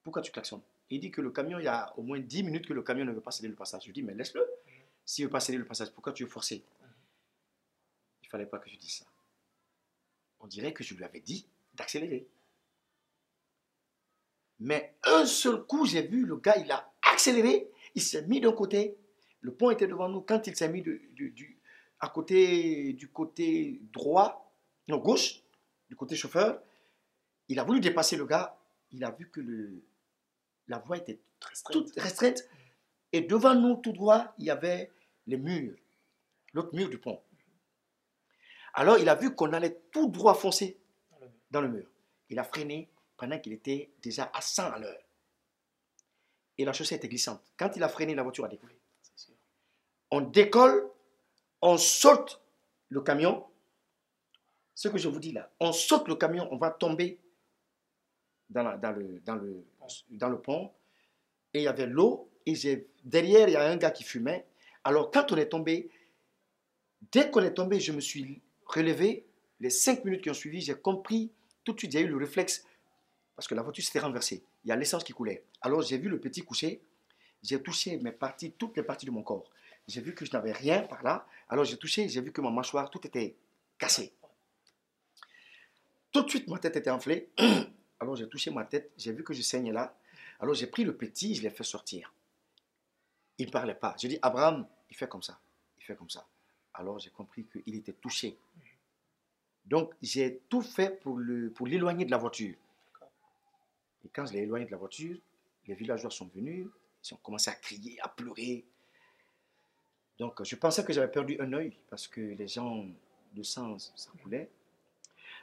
S2: Pourquoi tu klaxonnes? Il dit que le camion, il y a au moins 10 minutes que le camion ne veut pas céder le passage. Je dis, mais laisse-le. S'il ne veut pas céder le passage, pourquoi tu veux forcer? Il ne fallait pas que je dise ça. On dirait que je lui avais dit d'accélérer. Mais un seul coup, j'ai vu le gars, il a accéléré, il s'est mis d'un côté, le pont était devant nous. Quand il s'est mis du côté droit, non, gauche, du côté chauffeur, il a voulu dépasser le gars, il a vu que la voie était toute restreinte, et devant nous, tout droit, il y avait les murs, l'autre mur du pont. Alors, il a vu qu'on allait tout droit foncer dans le mur. Il a freiné pendant qu'il était déjà à 100 à l'heure. Et la chaussée était glissante. Quand il a freiné, la voiture a décollé. On décolle, on saute le camion, ce que je vous dis là, on saute le camion, on va tomber dans le pont, et il y avait l'eau, et derrière, il y a un gars qui fumait. Alors, quand on est tombé, dès qu'on est tombé, je me suis relevé. Les 5 minutes qui ont suivi, j'ai compris tout de suite, j'ai eu le réflexe, parce que la voiture s'était renversée. Il y a l'essence qui coulait. Alors, j'ai vu le petit coucher, j'ai touché toutes les parties de mon corps. J'ai vu que je n'avais rien par là. Alors, j'ai touché, j'ai vu que ma mâchoire, tout était cassé. Tout de suite, ma tête était enflée. Alors, j'ai touché ma tête, j'ai vu que je saignais là. Alors, j'ai pris le petit, je l'ai fait sortir. Il ne parlait pas. J'ai dit, Abraham, il fait comme ça. Il fait comme ça. Alors, j'ai compris qu'il était touché. Donc, j'ai tout fait pour l'éloigner de la voiture. Et quand je l'ai éloigné de la voiture, les villageois sont venus, ils ont commencé à crier, à pleurer. Donc, je pensais que j'avais perdu un œil parce que les gens, le sang, ça coulait.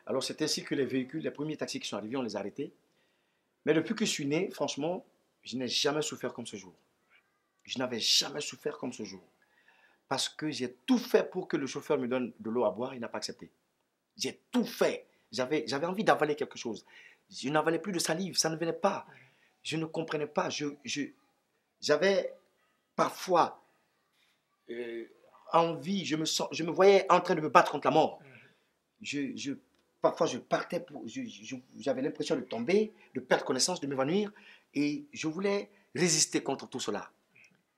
S2: Alors, c'est ainsi que les véhicules, les premiers taxis qui sont arrivés, on les a arrêtés. Mais depuis que je suis né, franchement, je n'ai jamais souffert comme ce jour. Je n'avais jamais souffert comme ce jour. Parce que j'ai tout fait pour que le chauffeur me donne de l'eau à boire, il n'a pas accepté. J'ai tout fait. J'avais envie d'avaler quelque chose. Je n'avalais plus de salive, ça ne venait pas. Je ne comprenais pas. J'avais parfois envie, je me voyais en train de me battre contre la mort. Parfois, je partais, j'avais l'impression de tomber, de perdre connaissance, de m'évanouir. Et je voulais résister contre tout cela.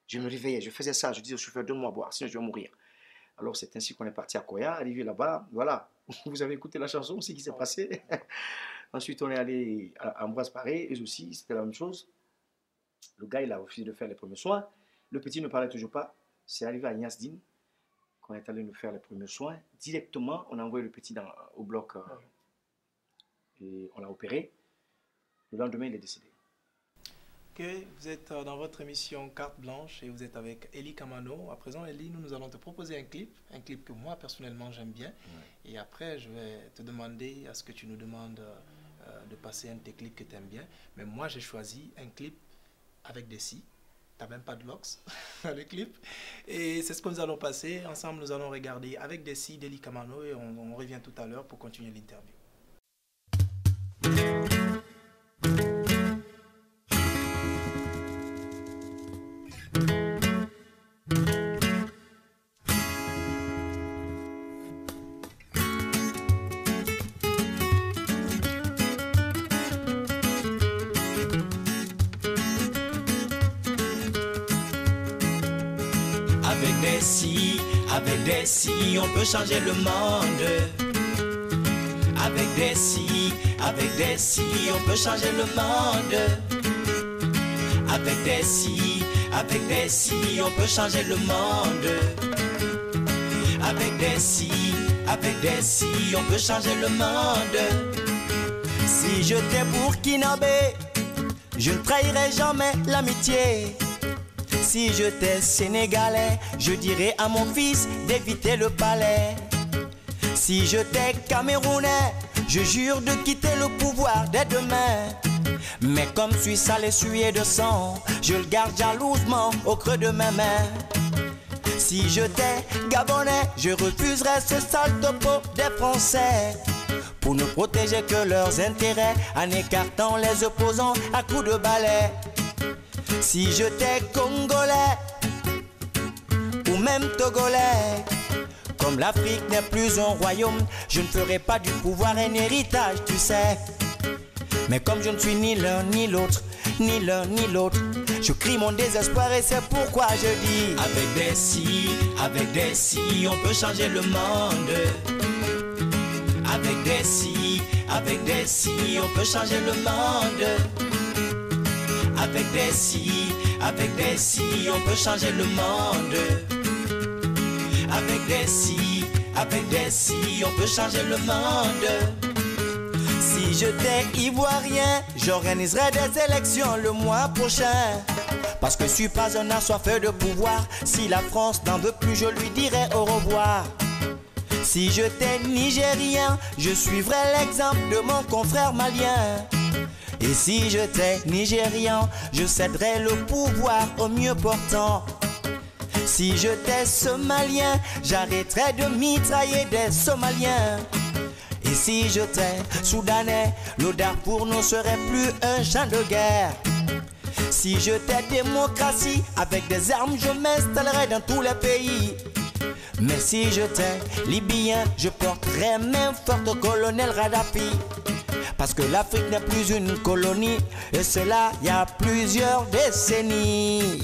S2: Je me réveillais, je faisais ça, je disais au chauffeur, donne-moi à boire, sinon je vais mourir. Alors, c'est ainsi qu'on est parti à Koya, arrivé là-bas, voilà. Vous avez écouté la chanson, c'est ce qui s'est passé. Ensuite, on est allé à Ambroise Paré, eux aussi, c'était la même chose. Le gars, il a refusé de faire les premiers soins. Le petit ne parlait toujours pas. C'est arrivé à Niasdine, qu'on est allé nous faire les premiers soins. Directement, on a envoyé le petit au bloc et on l'a opéré. Le lendemain, il est décédé.
S1: Ok, vous êtes dans votre émission Carte Blanche et vous êtes avec Eli Kamano. À présent, Eli, nous allons te proposer un clip que moi, personnellement, j'aime bien. Ouais. Et après, je vais te demander à ce que tu nous demandes de passer un de tes clips que tu aimes bien. Mais moi, j'ai choisi un clip avec des si. Tu n'as même pas de locks dans le clip. Et c'est ce que nous allons passer. Ensemble, nous allons regarder avec des si d'Eli Kamano et on revient tout à l'heure pour continuer l'interview.
S3: Avec des si, on peut changer le monde. Avec des si, on peut changer le monde. Avec des si, on peut changer le monde. Avec des si, on peut changer le monde. Si j'étais burkinabé, je ne trahirais jamais l'amitié. Si j'étais sénégalais, je dirais à mon fils d'éviter le palais. Si j'étais camerounais, je jure de quitter le pouvoir dès demain. Mais comme je suis salé sué de sang, je le garde jalousement au creux de mes mains. Si j'étais gabonais, je refuserais ce sale topo des Français. Pour ne protéger que leurs intérêts, en écartant les opposants à coups de balai. Si j'étais congolais ou même togolais, comme l'Afrique n'est plus un royaume, je ne ferai pas du pouvoir un héritage, tu sais. Mais comme je ne suis ni l'un ni l'autre, ni l'un ni l'autre, je crie mon désespoir et c'est pourquoi je dis avec des si, on peut changer le monde. Avec des si, on peut changer le monde. Avec des si, on peut changer le monde. Avec des si, on peut changer le monde. Si j'étais ivoirien, j'organiserais des élections le mois prochain. Parce que je suis pas un assoiffé de pouvoir. Si la France n'en veut plus, je lui dirai au revoir. Si j'étais nigérien, je suivrais l'exemple de mon confrère malien. Et si j'étais nigérian, je céderais le pouvoir au mieux portant. Si j'étais somalien, j'arrêterais de mitrailler des Somaliens. Et si j'étais soudanais, le Darfour ne serait plus un champ de guerre. Si j'étais démocratie, avec des armes je m'installerais dans tous les pays. Mais si j'étais libyen, je porterais main forte au colonel Kadhafi. Parce que l'Afrique n'est plus une colonie, et cela il y a plusieurs décennies.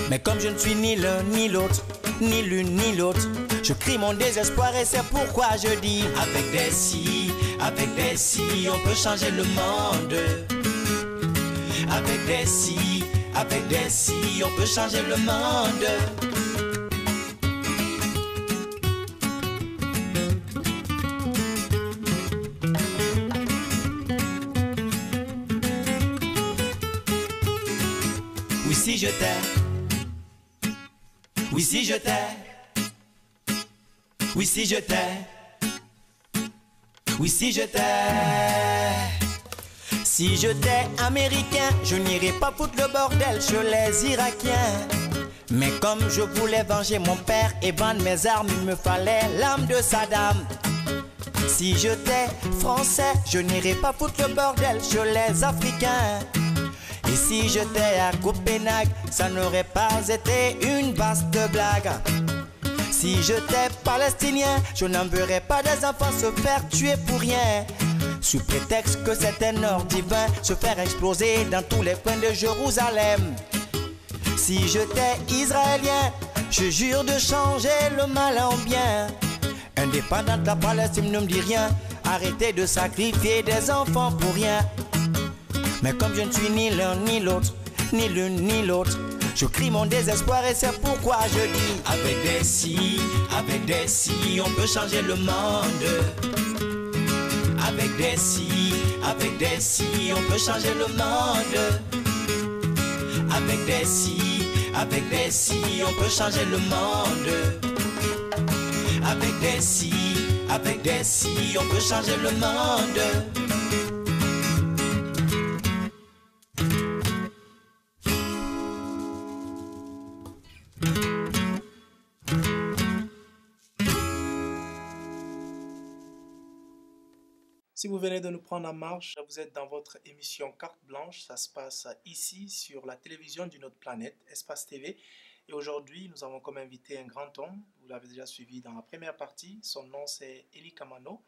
S3: Mais comme je ne suis ni l'un ni l'autre, ni l'une ni l'autre, je crie mon désespoir et c'est pourquoi je dis: avec des si, on peut changer le monde. Avec des si, on peut changer le monde. Oui, si je t'aime. Oui, si je t'aime. Oui, si je t'aime. Oui, si je t'aime. Si j'étais américain, je n'irais pas foutre le bordel chez les Irakiens. Mais comme je voulais venger mon père et vendre mes armes, il me fallait l'âme de Saddam. Si j'étais français, je n'irais pas foutre le bordel chez les Africains. Et si j'étais à Copenhague, ça n'aurait pas été une vaste blague. Si j'étais palestinien, je n'enverrais pas des enfants se faire tuer pour rien. Sous prétexte que c'est un ordre divin, se faire exploser dans tous les coins de Jérusalem. Si j'étais israélien, je jure de changer le mal en bien. Indépendante, la Palestine ne me dit rien. Arrêtez de sacrifier des enfants pour rien. Mais comme je ne suis ni l'un ni l'autre, ni l'une ni l'autre, je crie mon désespoir et c'est pourquoi je dis: avec des si, on peut changer le monde. Avec des si, on peut changer le monde. Avec des si, on peut changer le monde. Avec des si, on peut changer le monde.
S1: Si vous venez de nous prendre en marche, vous êtes dans votre émission Carte Blanche. Ça se passe ici sur la télévision d'une autre planète, Espace TV. Et aujourd'hui, nous avons comme invité un grand homme. Vous l'avez déjà suivi dans la première partie. Son nom, c'est Eli Kamano.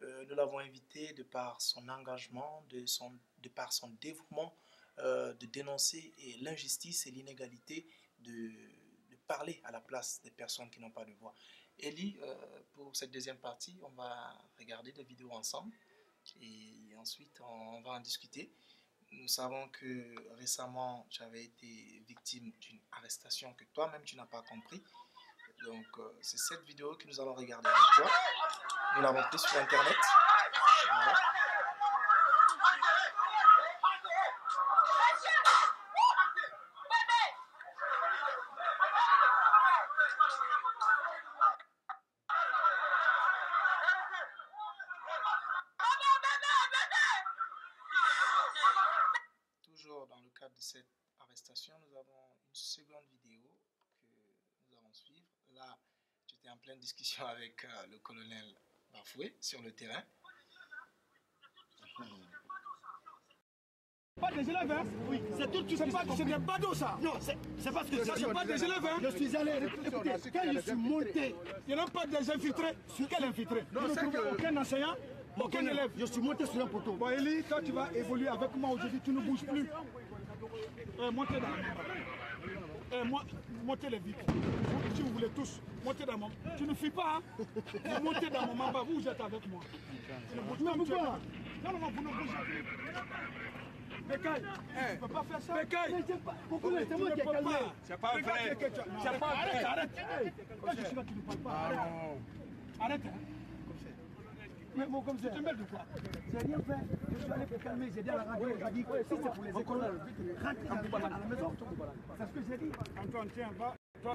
S1: Nous l'avons invité de par son engagement, de par son dévouement de dénoncer l'injustice et l'inégalité, de parler à la place des personnes qui n'ont pas de voix. Eli, pour cette deuxième partie, on va regarder des vidéos ensemble et ensuite on va en discuter. Nous savons que récemment, tu avais été victime d'une arrestation que toi-même tu n'as pas compris. Donc, c'est cette vidéo que nous allons regarder avec toi. Nous l'avons prise sur Internet. Voilà. Toujours dans le cadre de cette arrestation, nous avons une seconde vidéo que nous allons suivre. Là, j'étais en pleine discussion avec le colonel Bafoué sur le terrain.
S4: Pas des élèves, hein? Oui, c'est tout ce n'est pas d'eau, ça. Non, c'est parce que ça, c'est pas des élèves, hein? Je suis allé, écoutez, quand je suis monté, il n'y a pas des infiltrés. Quel infiltré? Je ne trouve aucun enseignant, aucun élève. Je suis monté sur un poteau. Bon, Eli, quand tu vas évoluer avec moi aujourd'hui, tu ne bouges plus. Montez dans la main. Montez les vitres. Si vous voulez tous, montez dans mon... Tu ne fuis pas, hein? Vous montez dans mon mamba, vous êtes avec moi. Tu ne bouges pas. Non, vous ne bougez plus. Bécaye, tu ne peux pas faire ça. Bécaye, c'est moi qui ai calmé. C'est pas vrai. C'est pas vrai. Arrête. Quand je suis là, tu ne parles pas. Arrête. Mais mon commissaire, tu te mêles de quoi? J'ai rien fait. Je suis allé pour calmer. J'ai dit à la radio, j'ai dit, si c'est pour les écoles, rentrez à la maison. C'est ce que j'ai dit. Antoine, tiens, va. Toi,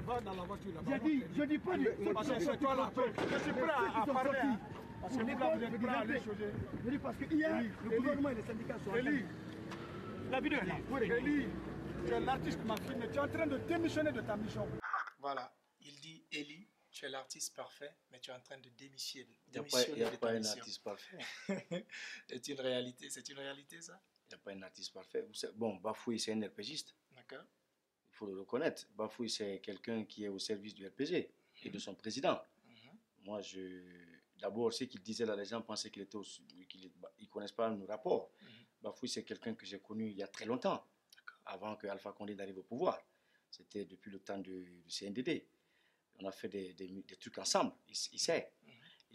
S4: va dans la voiture là-bas. Je dis pas du... Parce que c'est toi là. Je suis prêt à parler. Parce que vous là, vous êtes prêt à aller changer. Je dis parce que hier, le gouvernement et les syndicats sont allés. La vidéo est là. Eli, Tu es l'artiste, ma fille, mais tu es en train de démissionner de ta mission.
S1: Voilà, il dit Eli, tu es l'artiste parfait, mais tu es en train de démissionner.
S2: Il n'y a pas un artiste parfait.
S1: C'est une réalité ça?
S2: Il n'y a pas un artiste parfait. Bon, Bafouille, c'est un RPGiste.
S1: D'accord.
S2: Il faut le reconnaître. Bafouille, c'est quelqu'un qui est au service du RPG et de son président. Moi, d'abord, ce qu'il disait là, les gens pensaient qu'ils ne connaissent pas nos rapports. Bafouille, c'est quelqu'un que j'ai connu il y a très longtemps, avant que Alpha Condé n'arrive au pouvoir. C'était depuis le temps du CNDD. On a fait des trucs ensemble, il sait.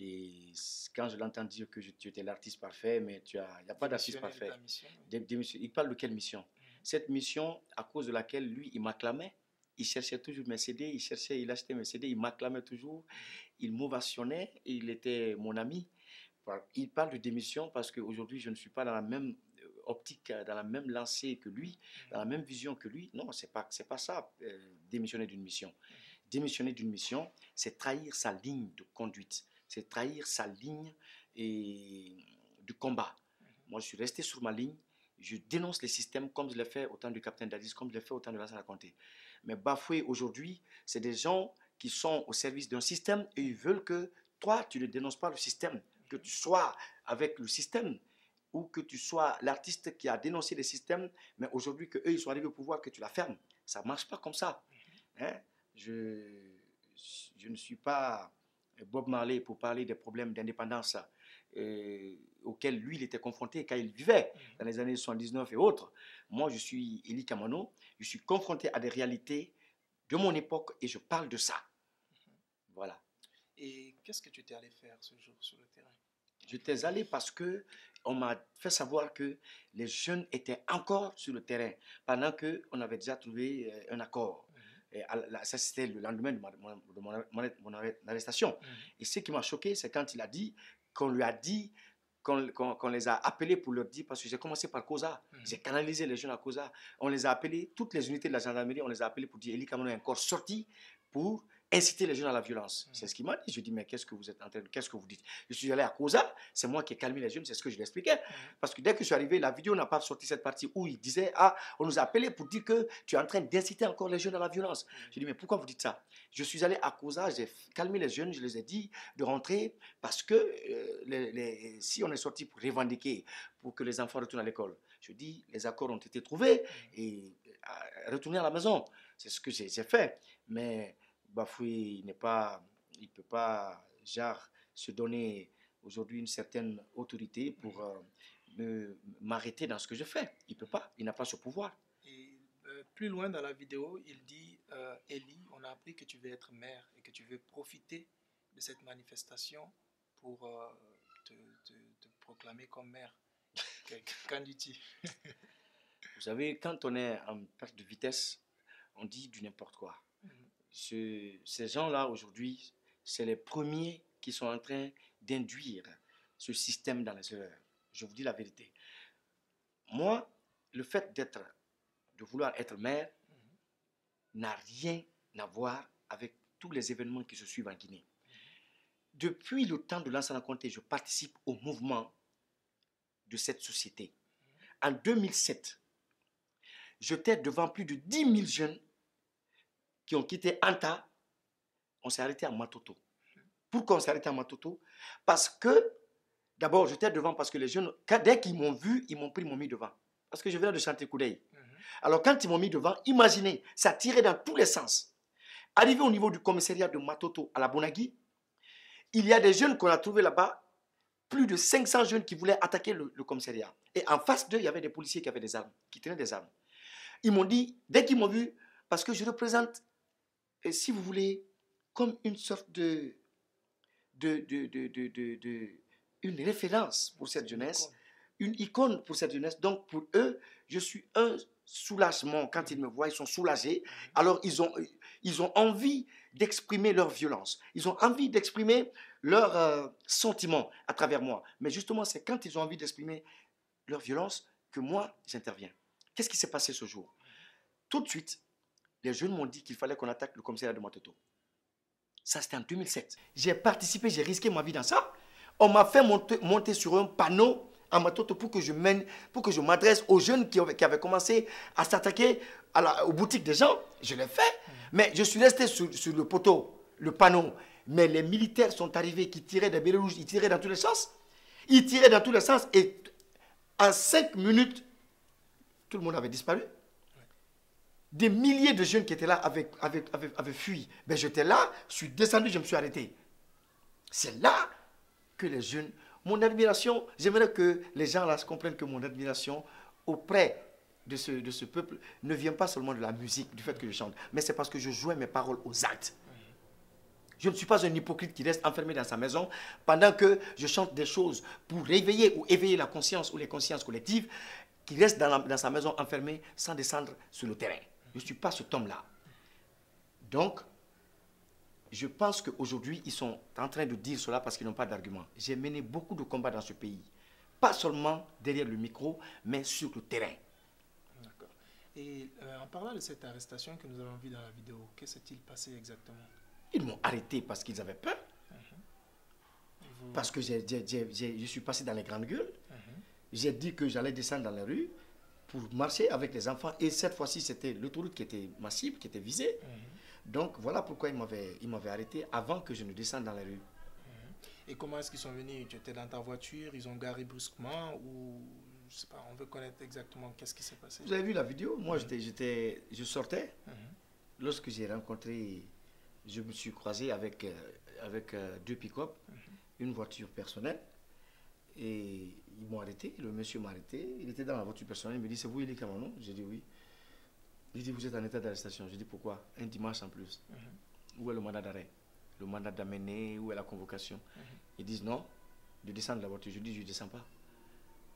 S2: Et quand je l'entends dire que tu étais l'artiste parfait, mais il n'y a pas d'artiste parfait. Il parle de quelle mission? Cette mission, à cause de laquelle lui, il m'acclamait. Il cherchait toujours mes CD, il achetait mes CD, il m'acclamait toujours, il m'ovationnait, il était mon ami. Il parle de démission parce qu'aujourd'hui, je ne suis pas dans la même optique, dans la même lancée que lui, dans la même vision que lui. Non, c'est pas ça, démissionner d'une mission. Démissionner d'une mission, c'est trahir sa ligne de conduite, c'est trahir sa ligne de combat. Moi, je suis resté sur ma ligne. Je dénonce les systèmes comme je l'ai fait au temps du capitaine Dadis, comme je l'ai fait au temps de Lansana Conté. Mais Bafoué, aujourd'hui, c'est des gens qui sont au service d'un système et ils veulent que toi, tu ne dénonces pas le système, que tu sois avec le système ou que tu sois l'artiste qui a dénoncé les systèmes, mais aujourd'hui qu'eux, ils sont arrivés au pouvoir, que tu la fermes. Ça ne marche pas comme ça. Hein? Je ne suis pas Bob Marley pour parler des problèmes d'indépendance auxquels lui, il était confronté quand il vivait dans les années 79 et autres. Moi, je suis Eli Kamano, je suis confronté à des réalités de mon époque et je parle de ça. Voilà.
S1: Et qu'est-ce que tu étais allé faire ce jour sur le terrain?
S2: J'étais allé parce qu'on m'a fait savoir que les jeunes étaient encore sur le terrain pendant qu'on avait déjà trouvé un accord. Et ça, c'était le lendemain de mon arrestation. Et ce qui m'a choqué, c'est quand il a dit qu'on lui a dit, qu'on les a appelés pour leur dire, parce que j'ai commencé par Koza, j'ai canalisé les jeunes à Koza, on les a appelés, toutes les unités de la gendarmerie, on les a appelés pour dire, Eli Kamano est encore sorti pour inciter les jeunes à la violence. C'est ce qu'il m'a dit. Je dis, mais qu'est-ce que vous êtes en train de... Qu'est-ce que vous dites? Je suis allé à Koza, c'est moi qui ai calmé les jeunes, c'est ce que je lui expliquais. Parce que dès que je suis arrivé, la vidéo n'a pas sorti cette partie où il disait, ah, on nous a appelés pour dire que tu es en train d'inciter encore les jeunes à la violence. Je dis, mais pourquoi vous dites ça? Je suis allé à Koza, j'ai calmé les jeunes, je les ai dit de rentrer parce que si on est sorti pour revendiquer, pour que les enfants retournent à l'école, je dis, les accords ont été trouvés et retourner à la maison. C'est ce que j'ai fait. Mais Bafoué, il ne peut pas genre, se donner aujourd'hui une certaine autorité pour m'arrêter dans ce que je fais. Il ne peut pas, il n'a pas ce pouvoir.
S1: Et plus loin dans la vidéo, il dit, Eli, on a appris que tu veux être maire et que tu veux profiter de cette manifestation pour te proclamer comme maire. Qu'en dis-tu?
S2: Vous savez, quand on est en perte de vitesse, on dit du n'importe quoi. Ces gens-là, aujourd'hui, c'est les premiers qui sont en train d'induire ce système dans les erreurs. Je vous dis la vérité. Moi, le fait de vouloir être maire n'a rien à voir avec tous les événements qui se suivent en Guinée. Depuis le temps de Lansana Conté, je participe au mouvement de cette société. En 2007, j'étais devant plus de 10 000 jeunes qui ont quitté Anta. On s'est arrêté à Matoto. Pourquoi on s'est arrêté à Matoto? Parce que, d'abord, j'étais devant parce que les jeunes, dès qu'ils m'ont vu, ils m'ont pris, ils m'ont mis devant. Parce que je venais de chanter Koudeï. Alors, quand ils m'ont mis devant, imaginez, ça tirait dans tous les sens. Arrivé au niveau du commissariat de Matoto à la Bonagui, il y a des jeunes qu'on a trouvés là-bas, plus de 500 jeunes qui voulaient attaquer le commissariat. Et en face d'eux, il y avait des policiers qui avaient des armes, qui tenaient des armes. Ils m'ont dit, dès qu'ils m'ont vu, parce que je représente, si vous voulez, comme une sorte une référence pour cette jeunesse, une icône pour cette jeunesse. Donc pour eux, je suis un soulagement. Quand ils me voient, ils sont soulagés. Alors ils ont envie d'exprimer leur violence. Ils ont envie d'exprimer leurs sentiments à travers moi. Mais justement, c'est quand ils ont envie d'exprimer leur violence que moi, j'interviens. Qu'est-ce qui s'est passé ce jour? Tout de suite, les jeunes m'ont dit qu'il fallait qu'on attaque le commissariat de Matoto. Ça, c'était en 2007. J'ai participé, j'ai risqué ma vie dans ça. On m'a fait monter sur un panneau à Matoto pour que je m'adresse aux jeunes qui avaient commencé à s'attaquer aux boutiques des gens, je l'ai fait. Mais je suis resté sur le poteau, le panneau. Mais les militaires sont arrivés qui tiraient des bérets rouges, ils tiraient dans tous les sens. Ils tiraient dans tous les sens et en 5 minutes, tout le monde avait disparu. Des milliers de jeunes qui étaient là avaient fui. Ben, j'étais là, je suis descendu, je me suis arrêté. C'est là que les jeunes... Mon admiration, j'aimerais que les gens là comprennent que mon admiration auprès de ce peuple ne vient pas seulement de la musique, du fait que je chante, mais c'est parce que je joins mes paroles aux actes. Je ne suis pas un hypocrite qui reste enfermé dans sa maison pendant que je chante des choses pour réveiller ou éveiller la conscience ou les consciences collectives qui restent dans sa maison enfermée sans descendre sur le terrain. Je ne suis pas cet homme-là. Donc, je pense qu'aujourd'hui, ils sont en train de dire cela parce qu'ils n'ont pas d'argument. J'ai mené beaucoup de combats dans ce pays. Pas seulement derrière le micro, mais sur le terrain.
S1: D'accord. Et en parlant de cette arrestation que nous avons vue dans la vidéo, que s'est-il passé exactement?
S2: Ils m'ont arrêté parce qu'ils avaient peur. Parce que je suis passé dans les grandes gueules. J'ai dit que j'allais descendre dans la rue pour marcher avec les enfants. Et cette fois-ci, c'était l'autoroute qui était ma cible, qui était visée. Donc, voilà pourquoi ils m'avaient arrêté avant que je ne descende dans la rue.
S1: Et comment est-ce qu'ils sont venus? Tu étais dans ta voiture, ils ont garé brusquement ou... Je sais pas, on veut connaître exactement qu'est-ce qui s'est passé.
S2: Vous avez vu la vidéo? Moi, je sortais. Lorsque j'ai rencontré... Je me suis croisé avec 2 pick-up, une voiture personnelle, et ils m'ont arrêté, le monsieur m'a arrêté, il était dans la voiture personnelle, il me dit, c'est vous Ely Kamanou? J'ai dit oui. Il dit, vous êtes en état d'arrestation. J'ai dit, pourquoi? Un dimanche en plus. Où est le mandat d'arrêt? Le mandat d'amener, où est la convocation? Ils disent non, de descendre de la voiture. Je dis, je ne descends pas.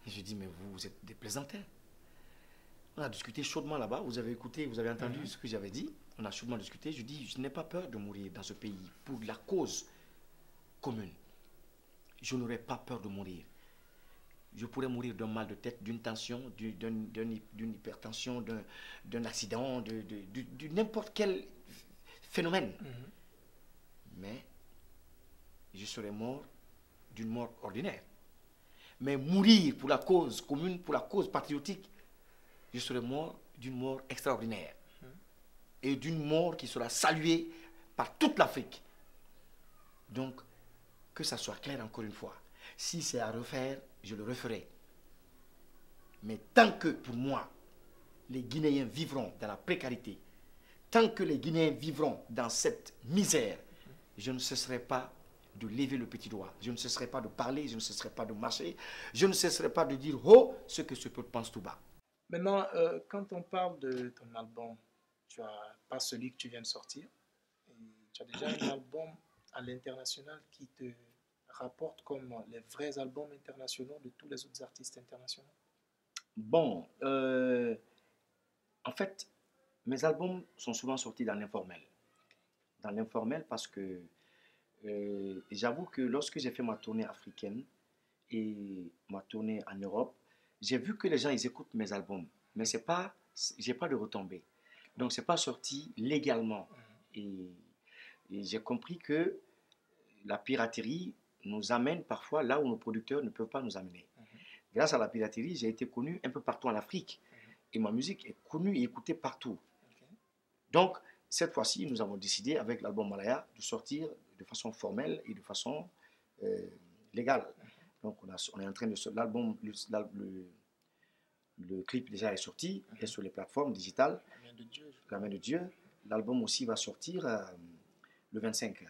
S2: Et je dis, mais vous êtes des plaisantins. On a discuté chaudement là-bas, vous avez écouté, vous avez entendu ce que j'avais dit. On a chaudement discuté. Je dis, je n'ai pas peur de mourir dans ce pays pour la cause commune. Je n'aurais pas peur de mourir. Je pourrais mourir d'un mal de tête, d'une tension, d'une hypertension, d'un accident, de n'importe quel phénomène. Mais je serais mort d'une mort ordinaire. Mais mourir pour la cause commune, pour la cause patriotique, je serais mort d'une mort extraordinaire. Et d'une mort qui sera saluée par toute l'Afrique. Donc, que ça soit clair encore une fois. Si c'est à refaire, je le referai. Mais tant que, pour moi, les Guinéens vivront dans la précarité, tant que les Guinéens vivront dans cette misère, je ne cesserai pas de lever le petit doigt. Je ne cesserai pas de parler, je ne cesserai pas de marcher, je ne cesserai pas de dire haut ce que ce peuple pense tout bas.
S1: Maintenant, quand on parle de ton album, tu n'as pas celui que tu viens de sortir, et tu as déjà un album à l'international qui te rapporte comme les vrais albums internationaux de tous les autres artistes internationaux?
S2: Bon, en fait, mes albums sont souvent sortis dans l'informel. Dans l'informel parce que j'avoue que lorsque j'ai fait ma tournée africaine et ma tournée en Europe, j'ai vu que les gens, ils écoutent mes albums, mais c'est pas, j'ai pas de retombées. Donc, c'est pas sorti légalement. Et j'ai compris que la piraterie nous amène parfois là où nos producteurs ne peuvent pas nous amener. Grâce à la piraterie, j'ai été connu un peu partout en Afrique. Et ma musique est connue et écoutée partout. Donc, cette fois-ci, nous avons décidé avec l'album Malaya de sortir de façon formelle et de façon légale. Donc, on est en train de... L'album, le clip déjà est sorti, est sur les plateformes digitales. La main de Dieu. L'album aussi va sortir le 25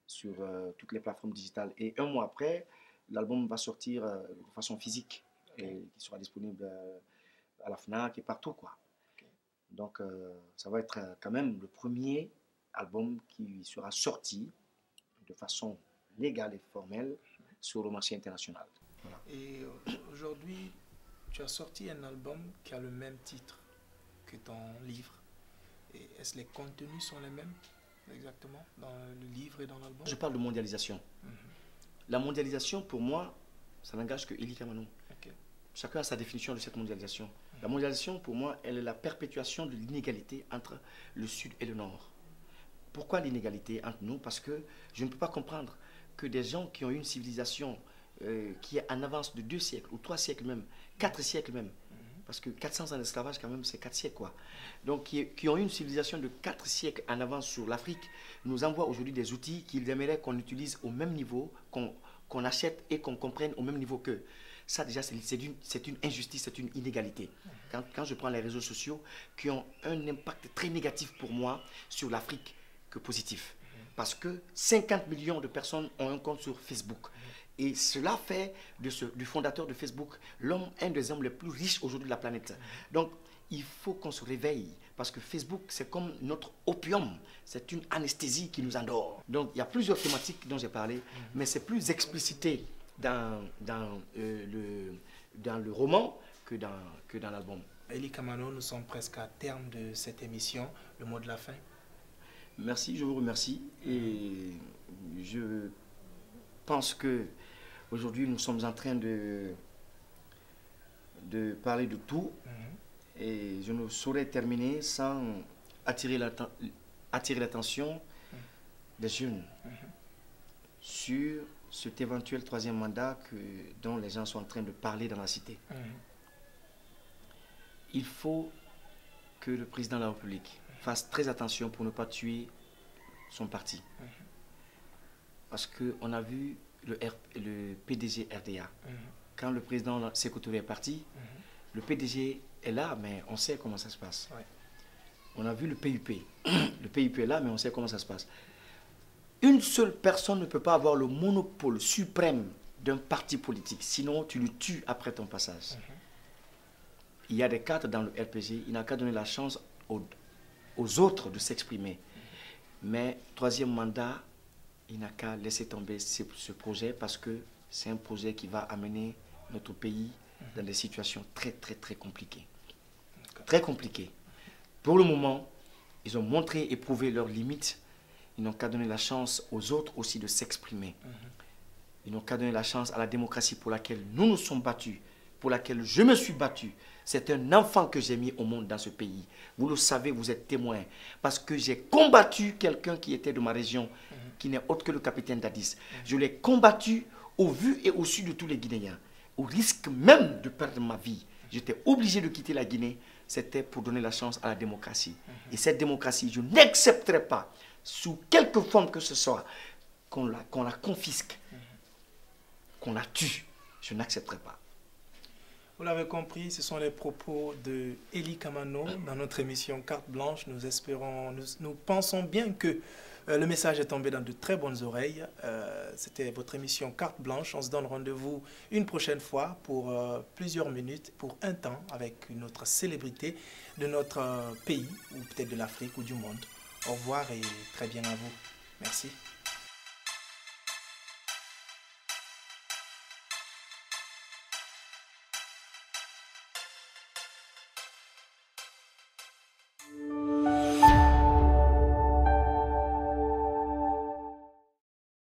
S2: sur toutes les plateformes digitales. Et un mois après, l'album va sortir de façon physique et qui sera disponible à la FNAC et partout, quoi. Donc, ça va être quand même le premier album qui sera sorti de façon légale et formelle sur le marché international. Voilà.
S1: Et aujourd'hui, tu as sorti un album qui a le même titre que ton livre. Et est-ce que les contenus sont les mêmes exactement dans le livre et dans l'album?
S2: Je parle de mondialisation. La mondialisation, pour moi, ça n'engage que Ely Kamanou. Chacun a sa définition de cette mondialisation. La mondialisation, pour moi, elle est la perpétuation de l'inégalité entre le Sud et le Nord. Pourquoi l'inégalité entre nous? Parce que je ne peux pas comprendre que des gens qui ont une civilisation qui est en avance de 2 siècles, ou 3 siècles même, 4 siècles même, Parce que 400 ans d'esclavage, quand même, c'est 4 siècles, quoi. Donc, qui ont eu une civilisation de 4 siècles en avance sur l'Afrique, nous envoient aujourd'hui des outils qu'ils aimeraient qu'on utilise au même niveau, qu'on achète et qu'on comprenne au même niveau qu'eux. Ça, déjà, c'est une injustice, c'est une inégalité. Quand je prends les réseaux sociaux, qui ont un impact très négatif pour moi sur l'Afrique que positif. Parce que 50 millions de personnes ont un compte sur Facebook. Et cela fait du fondateur de Facebook un des hommes les plus riches aujourd'hui de la planète. Donc, il faut qu'on se réveille. Parce que Facebook, c'est comme notre opium. C'est une anesthésie qui nous endort. Donc, il y a plusieurs thématiques dont j'ai parlé, mais c'est plus explicité dans le roman que dans l'album.
S1: Eli Kamano, nous sommes presque à terme de cette émission. Le mot de la fin.
S2: Merci, je vous remercie. Et je pense que aujourd'hui nous sommes en train de parler de tout. Et je ne saurais terminer sans attirer l'attention des jeunes sur cet éventuel troisième mandat dont les gens sont en train de parler dans la cité. Il faut que le président de la République fasse très attention pour ne pas tuer son parti. Parce qu'on a vu le PDG RDA. Quand le président Sékou Touré est parti, le PDG est là, mais on sait comment ça se passe. On a vu le PUP. Le PUP est là, mais on sait comment ça se passe. Une seule personne ne peut pas avoir le monopole suprême d'un parti politique. Sinon, tu le tues après ton passage. Il y a des cadres dans le RPG. Il n'a qu'à donner la chance aux autres de s'exprimer. Mais troisième mandat, il n'a qu'à laisser tomber ce projet parce que c'est un projet qui va amener notre pays dans des situations très, très, très compliquées. Très compliquées. Pour le moment, ils ont montré et prouvé leurs limites. Ils n'ont qu'à donner la chance aux autres aussi de s'exprimer. Ils n'ont qu'à donner la chance à la démocratie pour laquelle nous nous sommes battus, pour laquelle je me suis battu. C'est un enfant que j'ai mis au monde dans ce pays. Vous le savez, vous êtes témoins. Parce que j'ai combattu quelqu'un qui était de ma région, qui n'est autre que le capitaine Dadis. Je l'ai combattu au vu et au su de tous les Guinéens, au risque même de perdre ma vie. J'étais obligé de quitter la Guinée. C'était pour donner la chance à la démocratie. Et cette démocratie, je n'accepterai pas, sous quelque forme que ce soit, qu'on la confisque, qu'on la tue. Je n'accepterai pas.
S1: Vous l'avez compris, ce sont les propos de Eli Kamano dans notre émission Carte Blanche. Nous pensons bien que le message est tombé dans de très bonnes oreilles. C'était votre émission Carte Blanche. On se donne rendez-vous une prochaine fois pour plusieurs minutes, pour un temps, avec une autre célébrité de notre pays, ou peut-être de l'Afrique ou du monde. Au revoir et très bien à vous. Merci.